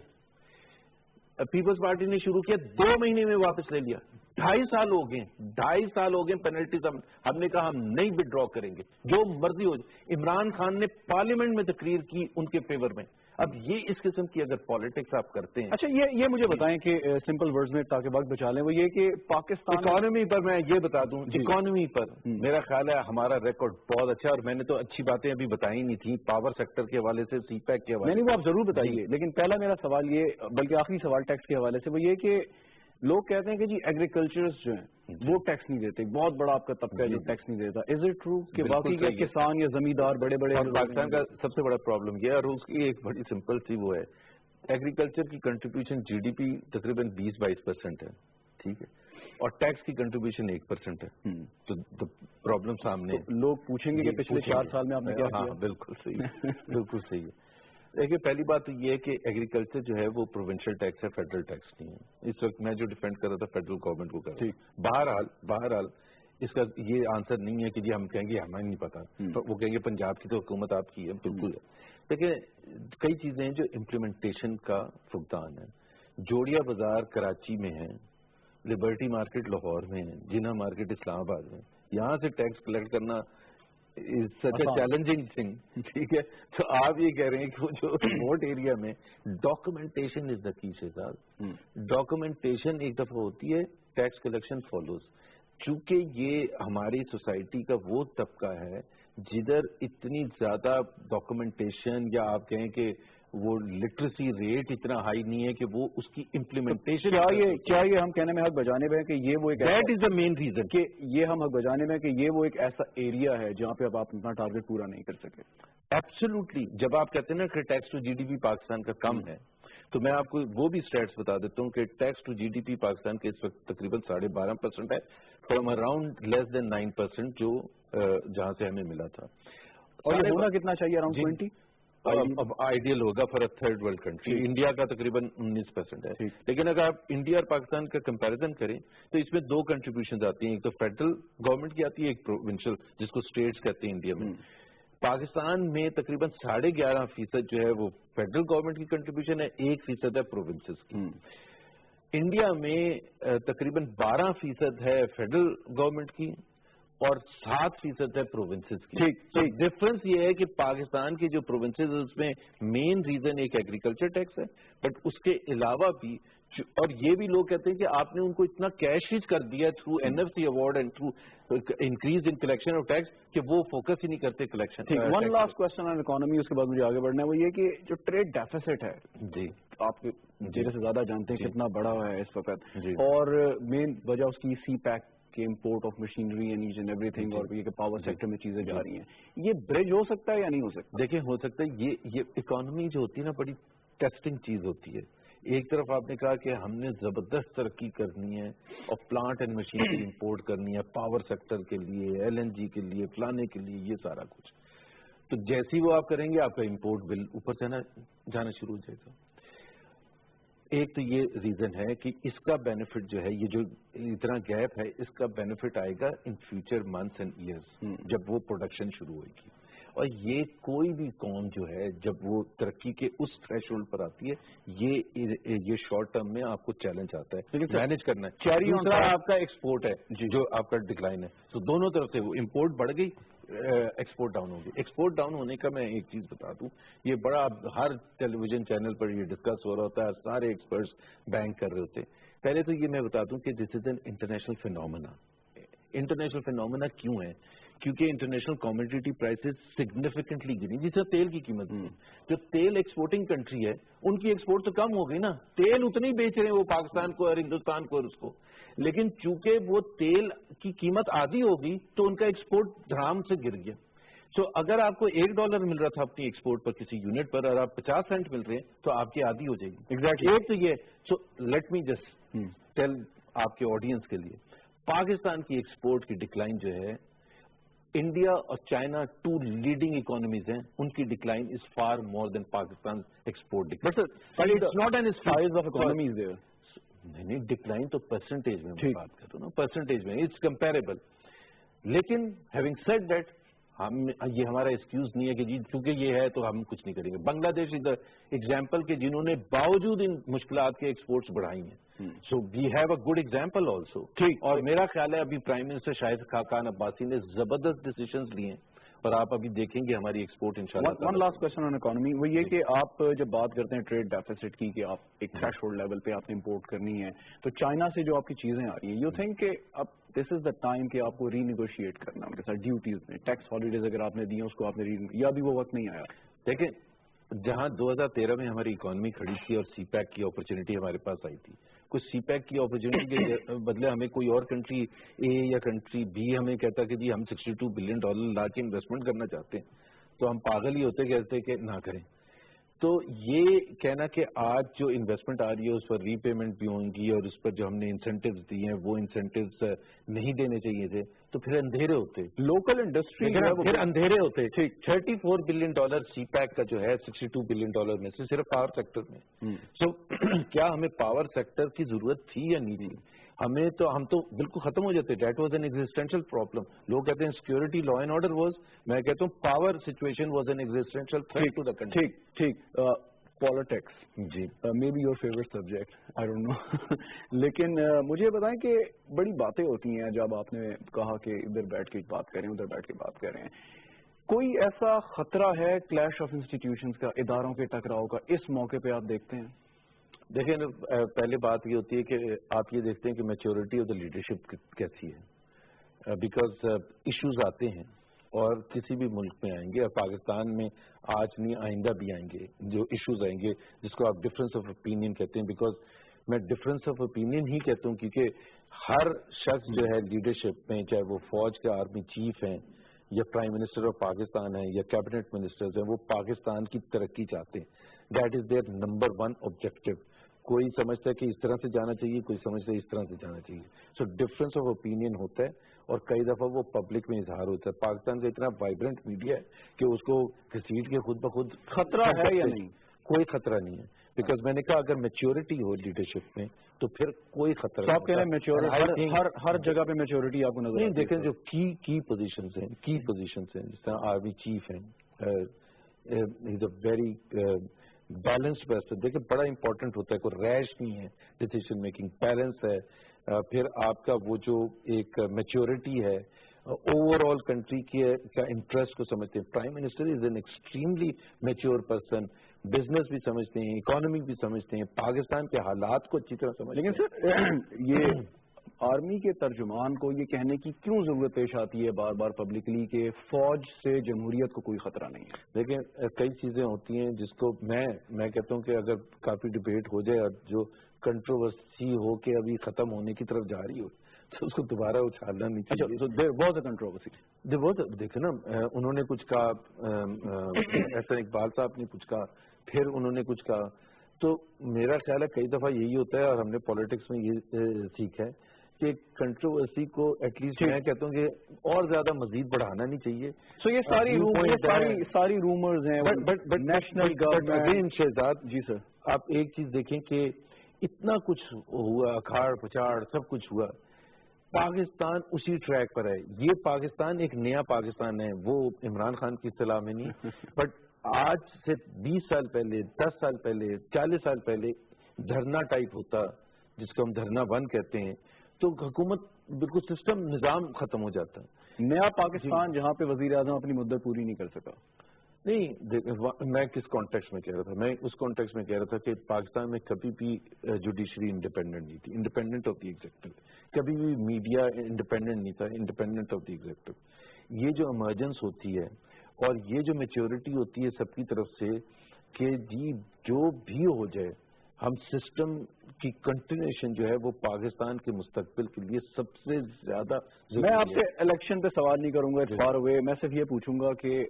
Speaker 1: پیپلز پارٹی نے شروع کیا 2 مہینے میں واپس لے لیا. 2.5 سال ہو گئے, 2.5 سال ہو گئے پینلٹیز. ہم نے کہا ہم نہیں ودرا کریں گے, جو مرضی ہو جائے. عمران خان نے پارلیمنٹ میں تقریر کی ان کے فیور میں. اب یہ اس قسم کی اگر پالیٹکس آپ کرتے ہیں.
Speaker 2: اچھا یہ مجھے بتائیں کہ سمپل ورڈز میں تاکہ وقت بچا لیں, وہ یہ کہ پاکستان
Speaker 1: اکانومی پر میں یہ بتا دوں, اکانومی پر میرا خیال ہے ہمارا ریکارڈ بہت اچھا ہے, اور میں نے تو اچھی باتیں ابھی بتائی نہیں تھی پاور سیکٹر کے حوالے سے, سی پیک کے حوالے سے.
Speaker 2: نہیں, وہ آپ ضرور بتائیے, لیکن پہلا میرا سوال یہ, بلکہ آخری سوال ٹیکس کے حوالے سے, وہ یہ کہ لوگ کہتے ہیں کہ جی ایگریکلچرز جو ہیں وہ ٹیکس نہیں دیتے, بہت بڑا آپ کا طبقہ ہے جو ٹیکس نہیں دیتا. از اٹ ٹرو کہ واقعی کے کسان یا زمیندار بڑے بڑے؟
Speaker 1: پاکستان کا سب سے بڑا پرابلم یہ ہے, اور اس کی ایک بڑی سمپل سی وہ ہے, ایگریکلچر کی کنٹریبیوشن جی ڈی پی تقریباً 20-22% ہے, ٹھیک ہے, اور ٹیکس کی کنٹریبیوشن 1% ہے. تو پرابلم سامنے
Speaker 2: لوگ پوچھیں گے کہ پچھلے 4 سال میں آپ نے کیا کیا؟
Speaker 1: بالکل صحیح ہے, بالکل صحیح ہے. دیکھیے پہلی بات تو یہ ہے کہ ایگریکلچر جو ہے وہ پروونشل ٹیکس ہے, فیڈرل ٹیکس نہیں ہے. اس وقت میں جو ڈیفینڈ کر رہا تھا فیڈرل گورنمنٹ کو کر رہا ہوں. بہرحال اس کا یہ آنسر نہیں ہے کہ جی ہم کہیں گے ہمیں نہیں پتا, تو وہ کہیں گے پنجاب کی تو حکومت آپ کی ہے, بالکل ہے. دیکھیں کئی چیزیں ہیں جو امپلیمنٹیشن کا فقدان ہے. جوڑیا بازار کراچی میں ہے, لبرٹی مارکیٹ لاہور میں ہے, جناح مارکیٹ اسلام آباد میں, یہاں سے ٹیکس کلیکٹ کرنا سچ اے چیلنجنگ تھنگ, ٹھیک ہے. تو آپ یہ کہہ رہے ہیں کہ وہ جو ریموٹ ایریا میں ڈاکومنٹیشن از دا کی شہزاد. ڈاکومنٹیشن ایک دفعہ ہوتی ہے, ٹیکس کلیکشن فالوز. چونکہ یہ ہماری سوسائٹی کا وہ طبقہ ہے جدھر اتنی زیادہ ڈاکومنٹیشن, یا آپ کہیں کہ وہ لٹریسی ریٹ اتنا ہائی نہیں ہے کہ وہ اس کی امپلیمنٹیشن.
Speaker 2: کیا یہ ہم کہنے میں حق بجانے میں ہے کہ یہ وہ ایک
Speaker 1: that is the main reason,
Speaker 2: کہ یہ ہم حق بجانے میں کہ یہ وہ ایک ایسا ایریا ہے جہاں پہ اب آپ اپنا ٹارگیٹ پورا نہیں کر سکے؟
Speaker 1: ایبسولوٹلی. جب آپ کہتے ہیں نا کہ tax to G D P Pakistan کا کم ہے, تو میں آپ کو وہ بھی اسٹیٹس بتا دیتا ہوں کہ tax to G D P Pakistan کے اس وقت تقریباً 12.5% ہے, فرام اراؤنڈ لیس دین 9% جو جہاں سے ہمیں ملا تھا.
Speaker 2: اور یہ ہونا کتنا چاہیے؟ اراؤنڈ 20
Speaker 1: اب آئیڈیل ہوگا for a third world country. India کا تقریباً 19% ہے. لیکن اگر آپ انڈیا اور پاکستان کا کمپیریزن کریں تو اس میں 2 کنٹریبیوشنز آتی ہیں, ایک تو فیڈرل گورنمنٹ کی آتی ہے, ایک پروونشل جس کو اسٹیٹس کہتے ہیں انڈیا میں. پاکستان میں تقریباً 11.5% جو ہے وہ فیڈرل گورنمنٹ کی کنٹریبیوشن ہے, 1% ہے پروونسز کی. انڈیا میں تقریباً 12% ہے فیڈرل گورنمنٹ کی اور 7% ہے پروونسز کی. ڈفرنس یہ ہے کہ پاکستان کے جو پروونسز اس میں مین ریزن ایک ایگریکلچر ٹیکس ہے, بٹ اس کے علاوہ بھی, اور یہ بھی لوگ کہتے ہیں کہ آپ نے ان کو اتنا کیش ریچ کر دیا through N F C award and through increase in collection of tax کہ وہ فوکس ہی نہیں کرتے collection.
Speaker 2: One last question on economy, اس کے بعد مجھے آگے بڑھنا ہے, وہ یہ کہ جو ٹریڈ ڈیفیسٹ ہے,
Speaker 1: جی
Speaker 2: آپ میرے سے زیادہ جانتے ہیں کتنا بڑا ہے اس وقت, اور مین وجہ اس کی سی پیک کے import of machinery and H and everything, اور یہ کہ پاور سیکٹر میں چیزیں جا رہی ہیں. یہ برج ہو سکتا ہے یا نہیں ہو سکتا؟
Speaker 1: دیکھیں ہو سکتا ہے. یہ اکانومی جو ہوتی ہے نا بڑی ٹیسٹنگ چیز ہوتی ہے. ایک طرف آپ نے کہا کہ ہم نے زبردست ترقی کرنی ہے اور پلانٹ اینڈ مشینری امپورٹ کرنی ہے پاور سیکٹر کے لیے, ایل این جی کے لیے, فلانے کے لیے, یہ سارا کچھ. تو جیسی وہ آپ کریں گے آپ کا امپورٹ بل اوپر جانا شروع ہو جائے گا. ایک تو یہ ریزن ہے کہ اس کا بینیفٹ جو ہے, یہ جو اتنا گیپ ہے, اس کا بینیفٹ آئے گا in future months and years جب وہ پروڈکشن شروع ہوئے گی. اور یہ کوئی بھی قوم جو ہے جب وہ ترقی کے اس تھریش ہولڈ پر آتی ہے یہ شارٹ ٹرم میں آپ کو چیلنج آتا ہے مینج کرنا ہے. دوسرا آپ کا ایکسپورٹ ہے جو آپ کا ڈکلائن ہے. تو دونوں طرف سے وہ امپورٹ بڑھ گئی, ایکسپورٹ ڈاؤن ہوگی. ایکسپورٹ ڈاؤن ہونے کا میں ایک چیز بتا دوں, یہ بڑا ہر ٹیلی ویژن چینل پر یہ ڈسکس ہو رہا ہوتا ہے, سارے ایکسپرٹس بینک کر رہے ہوتے ہیں. پہلے تو یہ میں بتا دوں کہ this is an international phenomena. International phenomena کیوں ہے؟ کیونکہ انٹرنیشنل کموڈیٹی پرائسز سگنیفیکنٹلی گری. جس طرح تیل کی قیمت جو تیل ایکسپورٹنگ کنٹری ہے ان کی ایکسپورٹ تو کم ہو گئی نا, تیل اتنے ہی بیچ رہے ہیں وہ پاکستان کو اور ہندوستان کو اور اس کو, لیکن چونکہ وہ تیل کی قیمت آدھی ہوگی تو ان کا ایکسپورٹ دھڑام سے گر گیا. سو اگر آپ کو $1 مل رہا تھا اپنی ایکسپورٹ پر کسی یونٹ پر اور آپ 50 سینٹ مل رہے ہیں تو آپ کی آدھی ہو جائے گی.
Speaker 2: ایگزیکٹلی.
Speaker 1: ایک تو یہ. So let me just tell آپ کے آڈینس کے لیے, پاکستان کی ایکسپورٹ کی ڈکلائن جو ہے, انڈیا اور چائنا 2 لیڈنگ اکانومیز ہیں, ان کی decline is far more than Pakistan export نہیں. ڈکلائن تو پرسنٹیج میں بات کر رہا ہوں نا, پرسنٹیج میں اٹس کمپیریبل. لیکن ہیونگ سیڈ دیٹ یہ ہمارا ایکسکیوز نہیں ہے کہ جی چونکہ یہ ہے تو ہم کچھ نہیں کریں گے. بنگلہ دیش از ایگزامپل کہ جنہوں نے باوجود ان مشکلات کے ایکسپورٹس بڑھائی ہیں. So we have a good example also. اور میرا خیال ہے ابھی پرائم منسٹر شاہد خاقان عباسی نے زبردست ڈیسیشنز لیے ہیں اور آپ ابھی دیکھیں گے ہماری ایکسپورٹ انشاءاللہ.
Speaker 2: ون لاسٹ کوسچن آن اکانومی, وہ یہ کہ آپ جب بات کرتے ہیں ٹریڈ ڈیفیسٹ کی کہ آپ ایک تھریش ہولڈ لیول پہ آپ نے امپورٹ کرنی ہے, تو چائنا سے جو آپ کی چیزیں آ رہی ہیں, یو تھنک کہ اب دس از دا ٹائم کہ آپ کو ری نیگوشیٹ کرنا ان کے ساتھ ڈیوٹیز میں, ٹیکس ہالیڈیز اگر آپ نے دی ہیں اس کو آپ نے یا بھی وہ وقت نہیں آیا؟
Speaker 1: دیکھیں جہاں 2013 میں ہماری اکانومی کھڑی تھی اور سی پیک کی اپرچونٹی ہمارے پاس آئی تھی, کچھ سی پیک کی اپرچونٹی کے بدلے ہمیں کوئی اور کنٹری اے یا کنٹری بی ہمیں کہتا کہ جی ہم $62 بلین لا کے انویسٹمنٹ کرنا چاہتے ہیں, تو ہم پاگل ہی ہوتے کہتے کہ نہ کریں. تو یہ کہنا کہ آج جو انویسٹمنٹ آ رہی ہے اس پر ری پیمنٹ بھی ہوں گی اور اس پر جو ہم نے انسینٹیوز دیے ہیں وہ انسینٹیوز نہیں دینے چاہیے تھے, تو پھر اندھیرے ہوتے.
Speaker 2: لوکل انڈسٹری
Speaker 1: پھر اندھیرے ہوتے. $34 بلین سی پیک کا جو ہے $62 بلین میں سے صرف پاور سیکٹر میں. سو کیا ہمیں پاور سیکٹر کی ضرورت تھی یا نہیں تھی؟ ہم تو بالکل ختم ہو جاتے. That was an existential problem. لوگ کہتے ہیں security law and order was, میں کہتا ہوں power situation was an existential threat to the country.
Speaker 2: ٹھیک. پالیٹکس
Speaker 1: جی
Speaker 2: may be your favourite subject, I don't know. لیکن مجھے بتائیں کہ بڑی باتیں ہوتی ہیں جب آپ نے کہا کہ ادھر بیٹھ کے بات کریں ادھر بیٹھ کے بات کریں. کوئی ایسا خطرہ ہے کلیش آف انسٹیٹیوشنز کا, اداروں کے ٹکراؤ کا, اس موقع پہ آپ دیکھتے ہیں؟
Speaker 1: دیکھیں پہلے بات یہ ہوتی ہے کہ آپ یہ دیکھتے ہیں کہ میچورٹی آف دا لیڈرشپ کیسی ہے, بیکاز ایشوز آتے ہیں اور کسی بھی ملک میں آئیں گے, اور پاکستان میں آج نہیں آئندہ بھی آئیں گے جو ایشوز آئیں گے جس کو آپ ڈفرینس آف اوپینین کہتے ہیں. بیکاز میں ڈفرینس آف اوپینین ہی کہتا ہوں کیونکہ ہر شخص جو ہے لیڈرشپ میں, چاہے وہ فوج کے آرمی چیف ہیں یا پرائم منسٹر آف پاکستان ہیں یا کیبنٹ منسٹرز ہیں, وہ پاکستان کی ترقی چاہتے ہیں. That is there number 1 objective. کوئی سمجھتا ہے کہ اس طرح سے جانا چاہیے, کوئی سمجھتا ہے اس طرح سے جانا چاہیے. سو ڈفرینس آف اوپینین ہوتا ہے اور کئی دفعہ وہ پبلک میں اظہار ہوتا ہے. پاکستان کا اتنا وائبرنٹ میڈیا ہے کہ اس کو گھسیٹ کے خود بخود
Speaker 2: خطرہ ہے یا نہیں؟
Speaker 1: کوئی خطرہ نہیں ہے, بیکاز میں نے کہا اگر میچورٹی ہو لیڈرشپ میں تو پھر کوئی خطرہ
Speaker 2: نہیں. آپ کہہ رہے ہیں ہر جگہ پہ میچورٹی آپ کو نظر
Speaker 1: نہیں. دیکھیں جو کی پوزیشنز ہیں جس طرح آرمی چیف ہیں, از اے ویری بیلنسڈ پرسن. دیکھیں بڑا امپورٹنٹ ہوتا ہے, کوئی ریش نہیں ہے ڈیسیشن میکنگ, بیلنس ہے. پھر آپ کا وہ جو ایک میچورٹی ہے, اوور آل کنٹری کا انٹرسٹ کو سمجھتے ہیں. Prime minister is an extremely mature person, business بھی سمجھتے ہیں, اکانومی بھی سمجھتے ہیں, پاکستان کے حالات کو اچھی طرح سمجھتے ہیں.
Speaker 2: لیکن سر یہ آرمی کے ترجمان کو یہ کہنے کی کیوں ضرورت پیش آتی ہے بار بار پبلکلی کہ فوج سے جمہوریت کو کوئی خطرہ نہیں ہے؟
Speaker 1: دیکھیں کئی چیزیں ہوتی ہیں جس کو میں کہتا ہوں کہ اگر کافی ڈبیٹ ہو جائے اور جو کنٹروورسی ہو کے ابھی ختم ہونے کی طرف جا رہی ہو تو اس کو دوبارہ اچھالنا نہیں چاہیے. دیکھیں نا, انہوں نے کچھ کہا, احسن اقبال صاحب نے کچھ کہا, پھر انہوں نے کچھ کہا. تو میرا خیال ہے کئی دفعہ یہی ہوتا ہے اور ہم نے پالیٹکس میں یہ سیکھا ہے کہ کنٹروورسی کو ایٹ لیسٹ میں کہتا ہوں کہ اور زیادہ مزید بڑھانا نہیں چاہیے.
Speaker 2: سو یہ ساری رومرز ہیں نیشنل گورنمنٹ.
Speaker 1: شہزاد جی سر, آپ ایک چیز دیکھیں کہ اتنا کچھ ہوا, اکھاڑ پچھاڑ سب کچھ ہوا, پاکستان اسی ٹریک پر ہے. یہ پاکستان ایک نیا پاکستان ہے, وہ عمران خان کی اصطلاح میں نہیں, بٹ آج سے 20 سال پہلے, 10 سال پہلے, 40 سال پہلے دھرنا ٹائپ ہوتا, جس کو ہم دھرنا 1 کہتے ہیں, تو حکومت بالکل سسٹم نظام ختم ہو جاتا.
Speaker 2: نیا پاکستان جہاں پہ وزیر اعظم اپنی مدت پوری نہیں کر سکا.
Speaker 1: نہیں, میں کس کانٹیکس میں کہہ رہا تھا, میں اس کانٹیکس میں کہہ رہا تھا کہ پاکستان میں کبھی بھی جوڈیشری انڈیپینڈنٹ نہیں تھی, انڈیپینڈنٹ آف دی ایگزیکٹو. کبھی بھی میڈیا انڈیپینڈنٹ نہیں تھا, انڈیپینڈنٹ آف دی ایگزیکٹو. یہ جو ایمرجنس ہوتی ہے اور یہ جو میچورٹی ہوتی ہے سب کی طرف سے کہ جی جو بھی ہو جائے, ہم سسٹم کی کنٹینیوشن جو ہے وہ پاکستان کے مستقبل کے لیے سب سے زیادہ.
Speaker 2: میں آپ سے الیکشن پہ سوال نہیں کروں گا, فار اوے. میں صرف یہ پوچھوں گا کہ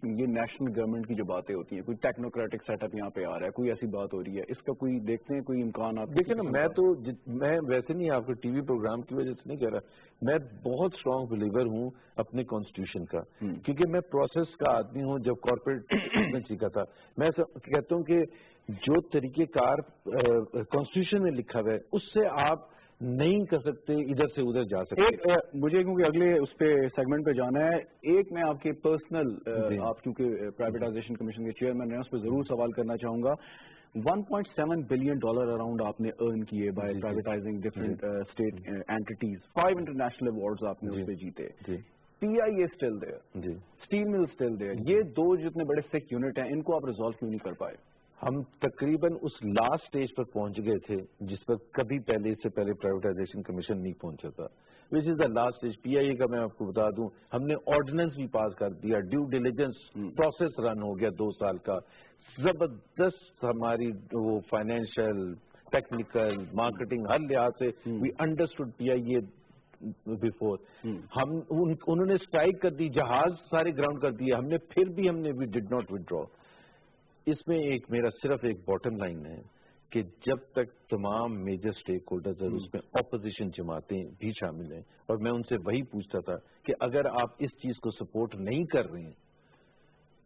Speaker 2: یہ نیشنل گورنمنٹ کی جو باتیں ہوتی ہیں, کوئی ٹیکنوکریٹک سیٹ اپ یہاں پہ آ رہا ہے, کوئی ایسی بات ہو رہی ہے, اس کا کوئی دیکھتے ہیں کوئی امکان؟ آپ
Speaker 1: دیکھیں نا, میں ویسے نہیں آپ کو ٹی وی پروگرام کی وجہ سے نہیں کہہ رہا, میں بہت اسٹرانگ بلیور ہوں اپنے کانسٹیٹیوشن کا, کیونکہ میں پروسیس کا آدمی ہوں. جب کارپوریٹ سیکھا تھا, میں کہتا ہوں کہ جو طریقہ کار کانسٹیٹیوشن میں لکھا ہوا ہے اس سے آپ نہیں کر سکتے ادھر سے ادھر جا سکتے.
Speaker 2: مجھے کیونکہ اگلے اس پہ سیگمنٹ پہ جانا ہے, ایک میں آپ کے پرسنل, آپ کیونکہ پرائیویٹائزیشن کمیشن کے چیئرمین ہیں, اس پہ ضرور سوال کرنا چاہوں گا. $1.7 بلین اراؤنڈ آپ نے ارن کیے by privatising different state entities. 5 international awards آپ نے اس پہ جیتے. PIA still there, steel mill still there. یہ دو جتنے بڑے سکھ یونٹ ہیں, ان کو آپ ریزالو کیوں نہیں کر پائے؟
Speaker 1: ہم تقریباً اس لاسٹ سٹیج پر پہنچ گئے تھے جس پر کبھی پہلے اس سے پہلے پرائیویٹائزیشن کمیشن نہیں پہنچا تھا, وچ از دا لاسٹ سٹیج. PIA کا میں آپ کو بتا دوں, ہم نے آرڈیننس بھی پاس کر دیا, ڈیو ڈیلیجنس پروسیس رن ہو گیا 2 سال کا. زبردست ہماری وہ فائنینشیل, ٹیکنیکل, مارکیٹنگ ہر لحاظ سے وی انڈرسٹوڈ PIA بفور. انہوں نے اسٹرائک کر دی, جہاز سارے گراؤنڈ کر دیے, ہم نے پھر بھی وی ڈڈ ناٹ ودرا. اس میں میرا صرف ایک باٹم لائن ہے کہ جب تک تمام میجر سٹیک ہولڈرز اور اس میں اپوزیشن جماعتیں بھی شامل ہیں, اور میں ان سے وہی پوچھتا تھا کہ اگر آپ اس چیز کو سپورٹ نہیں کر رہے ہیں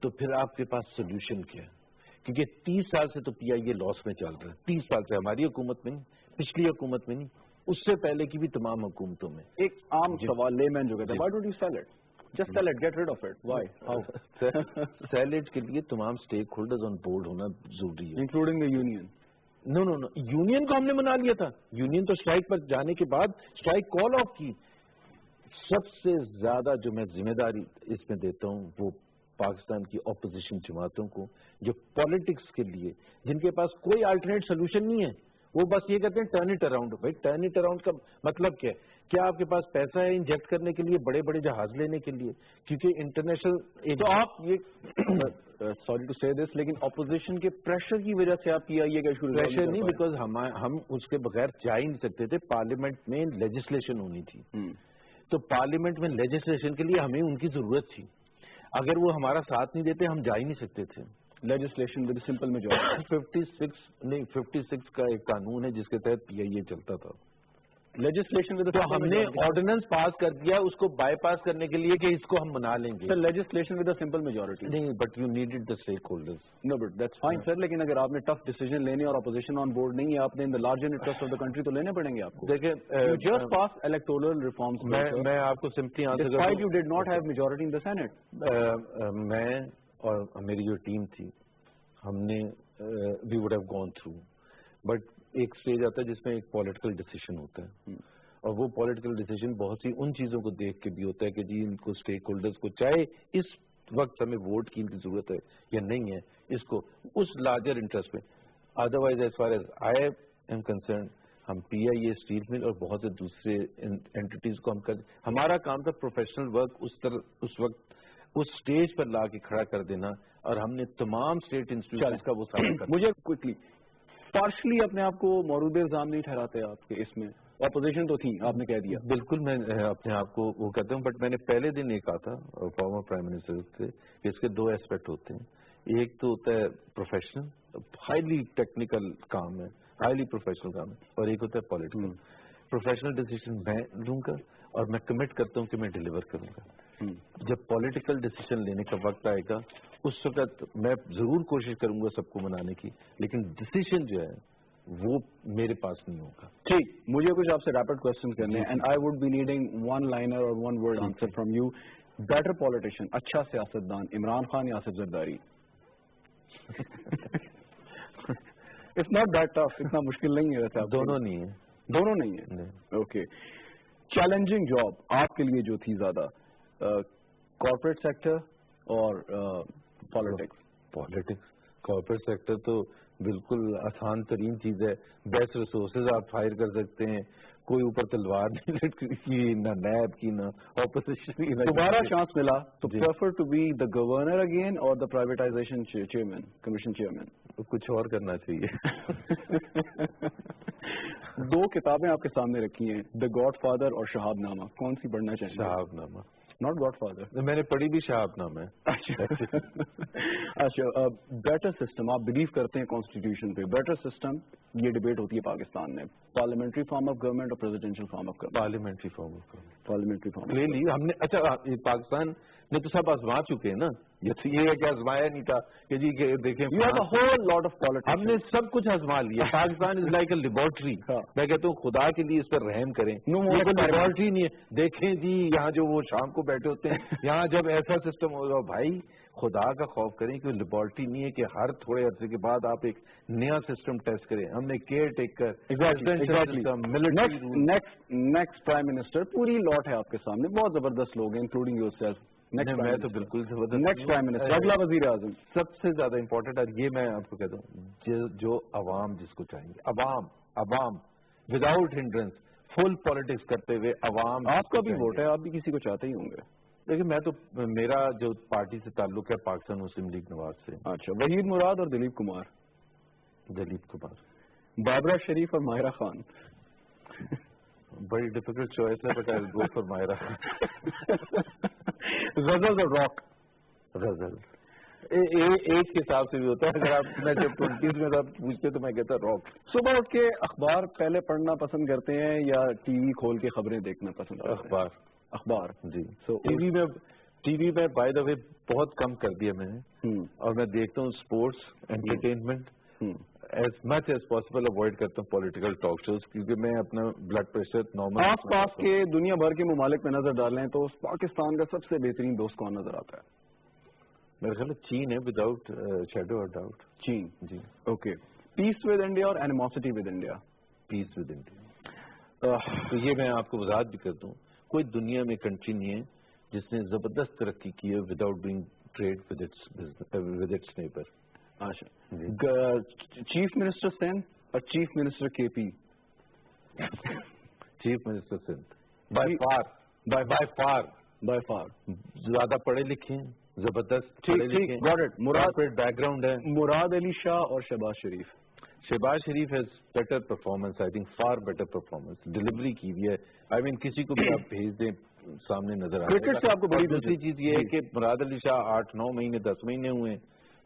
Speaker 1: تو پھر آپ کے پاس سولوشن کیا ہے؟ کیونکہ 30 سال سے تو PIA لاس میں چل رہا ہے, 30 سال سے, ہماری حکومت میں نہیں, پچھلی حکومت میں نہیں, اس سے پہلے کی بھی تمام حکومتوں میں.
Speaker 2: ایک عام سوال لے مین جو کہتا ہے, why don't you sell it? Just sell it, get rid of it. Why? How?
Speaker 1: Sell it کے لیے تمام اسٹیک ہولڈرز آن بورڈ ہونا ضروری ہے,
Speaker 2: including the union.
Speaker 1: No, union کو ہم نے منا لیا تھا. یونین تو اسٹرائک پر جانے کے بعد اسٹرائک کال آف کی. سب سے زیادہ جو میں ذمہ داری اس میں دیتا ہوں وہ پاکستان کی اپوزیشن جماعتوں کو, جو پالیٹکس کے لیے, جن کے پاس کوئی الٹرنیٹ سولوشن نہیں ہے, وہ بس یہ کہتے ہیں ٹرن اٹ اراؤنڈ. بھائی ٹرن اٹ اراؤنڈ کا مطلب کیا ہے؟ کیا آپ کے پاس پیسہ ہے انجیکٹ کرنے کے لیے, بڑے بڑے جہاز لینے کے لیے؟ کیونکہ انٹرنیشنل,
Speaker 2: تو آپ یہ سوری ٹو سے دس, لیکن اپوزیشن کے پریشر کی وجہ سے آپ PIA کا ایشو
Speaker 1: پریشر نہیں, بیکاز ہم اس کے بغیر جا ہی نہیں سکتے تھے. پارلیمنٹ میں لیجسلیشن ہونی تھی, تو پارلیمنٹ میں لیجسلیشن کے لیے ہمیں ان کی ضرورت تھی. اگر وہ ہمارا ساتھ نہیں دیتے ہم جا ہی نہیں سکتے تھے.
Speaker 2: لیجسلیشن ود سمپل میجورٹی
Speaker 1: 56 کا ایک قانون ہے جس کے تحت PIA چلتا تھا.
Speaker 2: لیجسلیشن ود,
Speaker 1: تو ہم نے آرڈیننس پاس کر دیا اس کو بائی پاس کرنے کے لیے کہ اس کو ہم منا لیں گے.
Speaker 2: Sir legislation with simple majority
Speaker 1: نہیں, but you needed the stakeholders.
Speaker 2: No but that's fine sir, لیکن اگر آپ نے ٹف ڈیسیجن لینے اور اپوزیشن آن بورڈ نہیں ہے, آپ نے in the larger interest of the country تو لینے پڑیں گے آپ کو.
Speaker 1: دیکھیں,
Speaker 2: جسٹ پاس الیکٹورل ریفارمز.
Speaker 1: میں آپ کو سمپلی آنسر
Speaker 2: کرتا ہوں, you did not have majority in the senate.
Speaker 1: میں اور میری جو ٹیم تھی, ہم نے we would have gone through, but ایک اسٹیج آتا ہے جس میں ایک پولیٹیکل ڈیسیجن ہوتا ہے, اور وہ پولیٹیکل ڈیسیجن بہت سی ان چیزوں کو دیکھ کے بھی ہوتا ہے کہ جی ان کو اسٹیک ہولڈرز کو, چاہے اس وقت ہمیں ووٹ کی ان کی ضرورت ہے یا نہیں ہے, اس کو اس لارجر انٹرسٹ میں. Otherwise as far as I am concern, ہم PIA, اسٹیل مل اور بہت سے دوسرے اینٹیز کو ہم ہمارا کام تھا پروفیشنل ورک اس وقت اس اسٹیج پر لا کے کھڑا کر دینا, اور ہم نے تمام اسٹیٹ انسٹیٹیوشنز کا وہ سارا کر.
Speaker 2: مجھے کوئکلی پارشلی اپنے آپ کو مورود الزام نہیں ٹھہراتے آپ کے, اس میں اپوزیشن تو تھی, آپ نے کہہ دیا.
Speaker 1: بالکل میں اپنے آپ کو وہ کہتا ہوں, بٹ میں نے پہلے دن یہ کہا تھا فارمر پرائم منسٹر سے کہ اس کے 2 ایسپیکٹ ہوتے ہیں. ایک تو ہوتا ہے پروفیشنل, ہائیلی ٹیکنیکل کام ہے, ہائیلی پروفیشنل کام ہے, اور ایک ہوتا ہے پولیٹیکل. پروفیشنل ڈیسیجن میں لوں گا اور میں کمٹ کرتا ہوں کہ میں ڈیلیور کروں گا. جب پولیٹیکل ڈیسیجن لینے کا وقت آئے گا اس وقت میں ضرور کوشش کروں گا سب کو منانے کی, لیکن ڈیسیجن جو ہے وہ میرے پاس نہیں ہوگا.
Speaker 2: ٹھیک, مجھے کچھ آپ سے ریپڈ کوشچن کرنے ہیں, and I would be needing one liner اور one word answer from you. Better politician, اچھا سیاستدان, عمران خان یا Asif Zardari? It's not that tough, اتنا مشکل نہیں ہے ویسے.
Speaker 1: دونوں نہیں ہیں.
Speaker 2: دونوں نہیں ہیں. اوکے. چیلنجنگ جاب آپ کے لیے جو تھی زیادہ, کارپوریٹ سیکٹر اور پالیٹکس؟
Speaker 1: پالیٹکس. کارپوریٹ سیکٹر تو بالکل آسان ترین چیز ہے. بیسٹ ریسورسز آپ فائر کر سکتے ہیں, کوئی اوپر تلوار نہیں لٹکی, نہ نیب کی, نہ اپوزیشن کی.
Speaker 2: دوبارہ چانس ملا تو prefer to be the governor again اور the privatisation chairman, commission chairman?
Speaker 1: کچھ اور کرنا چاہیے.
Speaker 2: دو کتابیں آپ کے سامنے رکھی ہیں, دا گاڈ فادر اور شہاب نامہ, کون سی پڑھنا چاہیں؟
Speaker 1: شہاب نامہ.
Speaker 2: Not God father.
Speaker 1: میں نے پڑھی بھی شہاب نامہ ہے.
Speaker 2: اچھا, بیٹر سسٹم, آپ بلیو کرتے ہیں کانسٹیٹیوشن پہ, بیٹر سسٹم یہ ڈبیٹ ہوتی ہے پاکستان میں, پارلیمنٹری فارم آف گورنمنٹ اور presidential form of government?
Speaker 1: Parliamentary form of government.
Speaker 2: Parliamentary form
Speaker 1: clearly ہم نے, اچھا پاکستان نے تو سب آزما چکے ہیں نا, یہ ہے کہ آزمایا نہیں تھا کہ جی دیکھیں
Speaker 2: ہول لاٹ آف پالیٹکس,
Speaker 1: ہم نے سب کچھ آزما لیا. Pakistan is like a laboratory. میں کہتا ہوں خدا کے لیے اس پر رحم کریں, لیبورٹری نہیں ہے. دیکھیں جی یہاں جو وہ شام کو بیٹھے ہوتے ہیں, یہاں جب ایسا سسٹم ہوگا, بھائی خدا کا خوف کریں کہ لیبورٹری نہیں ہے کہ ہر تھوڑے عرصے کے بعد آپ ایک نیا سسٹم ٹیسٹ کریں. ہم نے care taker,
Speaker 2: next prime minister, پوری لاٹ ہے آپ کے سامنے, بہت زبردست لوگ ہیں انکلوڈنگ یور سیلف.
Speaker 1: میں تو بالکل
Speaker 2: نیکسٹ پرائم منسٹر, اگلا وزیر اعظم.
Speaker 1: سب سے زیادہ امپورٹنٹ, اور یہ میں آپ کو کہتا ہوں, جو عوام جس کو چاہیں گے, عوام وداؤٹ ہنڈرنس فل پالیٹکس کرتے ہوئے عوام.
Speaker 2: آپ کا بھی ووٹ ہے, آپ بھی کسی کو چاہتے ہی ہوں گے.
Speaker 1: دیکھیں میں تو, میرا جو پارٹی سے تعلق ہے پاکستان مسلم لیگ نواز سے.
Speaker 2: اچھا, وحید مراد اور دلیپ کمار؟
Speaker 1: دلیپ کمار.
Speaker 2: بابرہ شریف اور ماہرہ خان؟
Speaker 1: بڑی ڈیفیکلٹ چوائس ہے, but I will go for Mahira Khan.
Speaker 2: Ghazal اور راک؟
Speaker 1: غزل. ایج کے حساب سے بھی ہوتا ہے, اگر آپ میں جب 20s میں پوچھتے تو میں کہتا راک.
Speaker 2: صبح اٹھ کے اخبار پہلے پڑھنا پسند کرتے ہیں یا ٹی وی کھول کے خبریں دیکھنا پسند کرتے ہیں؟ اخبار.
Speaker 1: جی. ٹی وی میں بائی دا وے بہت کم کر دیا میں نے, اور میں دیکھتا ہوں sports, entertainment, as much as possible avoid کرتا ہوں پولیٹیکل ٹاک شوز, کیونکہ میں اپنا بلڈ پریشر نارمل.
Speaker 2: آس پاس کے دنیا بھر کے ممالک میں نظر ڈالیں تو پاکستان کا سب سے بہترین دوست کون نظر آتا ہے؟
Speaker 1: میرا خیال ہے چین ہے, وداؤٹ شیڈو اور ڈاؤٹ.
Speaker 2: چین.
Speaker 1: جی.
Speaker 2: اوکے. پیس ود انڈیا اور animosity with India?
Speaker 1: Peace with India. تو یہ میں آپ کو وضاحت بھی کرتا ہوں, کوئی دنیا میں کنٹری نہیں ہے جس نے زبردست ترقی کی ہے without doing trade with its neighbour.
Speaker 2: اچھا, چیف منسٹر سندھ اور chief minister K P?
Speaker 1: Chief minister Sindh by far زیادہ پڑھے لکھے ہیں, زبردست.
Speaker 2: مراد
Speaker 1: بیک گراؤنڈ ہے.
Speaker 2: مراد علی شاہ اور Shahbaz Sharif?
Speaker 1: Shahbaz Sharif has better performance, I think far better performance, delivery کی ہوئی ہے. آئی مین کسی کو بھی آپ بھیج دیں سامنے نظر آ
Speaker 2: کرکٹ سے آپ کو بڑی
Speaker 1: دوسری چیز یہ ہے کہ مراد علی شاہ 8-9 مہینے 10 مہینے ہوئے,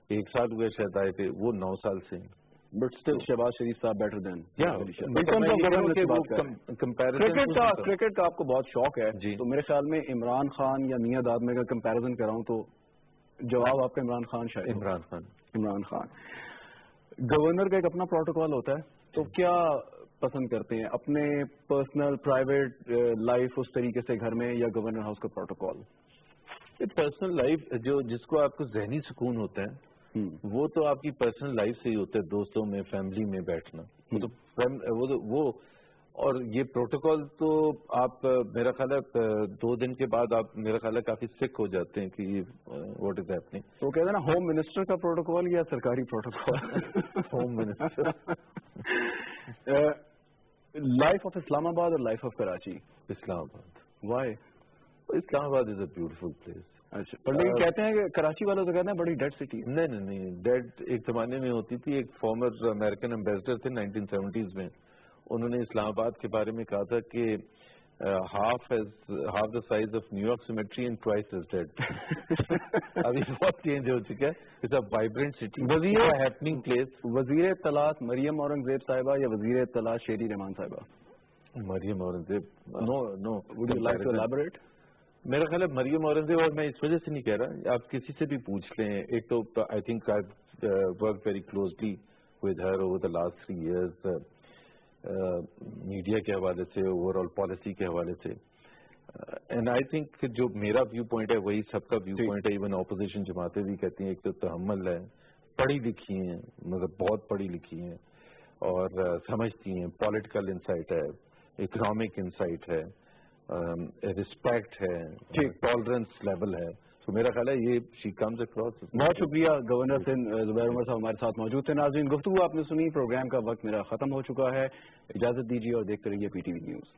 Speaker 1: 1 سال ہوئے شاید آئے تھے, وہ 9 سال سے.
Speaker 2: بٹ اسٹل شہباز شریف صاحب بیٹر دین. کرکٹ کا آپ کو بہت شوق ہے, تو میرے خیال میں عمران خان یا میاں داد میں اگر کمپیرزن کراؤں تو جواب آپ کا عمران خان شاید. عمران خان. گورنر کا ایک اپنا پروٹوکول ہوتا ہے, تو کیا پسند کرتے ہیں, اپنے پرسنل پرائیویٹ لائف اس طریقے سے گھر میں, یا گورنر ہاؤس کا پروٹوکول؟
Speaker 1: پرسنل لائف جو جس کو آپ کو ذہنی سکون ہوتا ہے وہ تو آپ کی پرسنل لائف سے ہی ہوتا ہے, دوستوں میں, فیملی میں بیٹھنا. وہ اور یہ پروٹوکول تو آپ, میرا خیال ہے 2 دن کے بعد آپ میرا خیال ہے کافی سک ہو جاتے ہیں کہ واٹ از ہیپننگ.
Speaker 2: تو کہتے ہیں نا ہوم منسٹر کا پروٹوکول یا سرکاری protocol?
Speaker 1: Home minister.
Speaker 2: Life of Islamabad اور لائف آف کراچی؟
Speaker 1: اسلام آباد.
Speaker 2: وائی؟
Speaker 1: اسلام آباد از اے بیوٹیفل پلیس.
Speaker 2: اچھا, پر لیکن کہتے ہیں کہ کراچی والوں تو کہتے ہیں بڑی ڈیڈ سٹی.
Speaker 1: نہیں, ڈیڈ ایک زمانے میں ہوتی تھی. ایک فارمر امریکن ایمبیسڈر تھے 1970s میں, انہوں نے اسلام آباد کے بارے میں کہا تھا کہ half the size of New York cemetery and twice as dead. ابھی بہت چینج ہو چکا ہے. It's a vibrant city, a happening place.
Speaker 2: وزیر اطلاعات مریم اورنگزیب صاحبہ یا وزیر اطلاعات شیری رحمان صاحبہ؟
Speaker 1: Maryam Aurangzeb. No.
Speaker 2: Would you like to elaborate?
Speaker 1: میرا خیال ہے مریم اورنگزیب, اور میں اس وجہ سے نہیں کہہ رہا, آپ کسی سے بھی پوچھ لیں. ایک تو I think I work very closely with her over the last 3 years, media کے حوالے سے, اوور آل پالیسی کے حوالے سے. اینڈ آئی تھنک جو میرا ویو پوائنٹ ہے وہی سب کا ویو پوائنٹ ہے. ایون اپوزیشن جماعتیں بھی کہتی ہیں ایک تو تحمل ہے, پڑھی لکھی ہیں, مطلب بہت پڑھی لکھی ہیں اور سمجھتی ہیں, پولیٹیکل انسائٹ ہے, اکنامک انسائٹ ہے, رسپیکٹ ہے, ٹالرنس لیول ہے. تو میرا خیال ہے یہ شی کمز اکراس.
Speaker 2: بہت شکریہ گورنر سندھ زبیر عمر صاحب ہمارے ساتھ موجود تھے. ناظرین گفتگو آپ نے سنی, پروگرام کا وقت میرا ختم ہو چکا ہے. اجازت دیجیے اور دیکھتے رہیے PTV نیوز.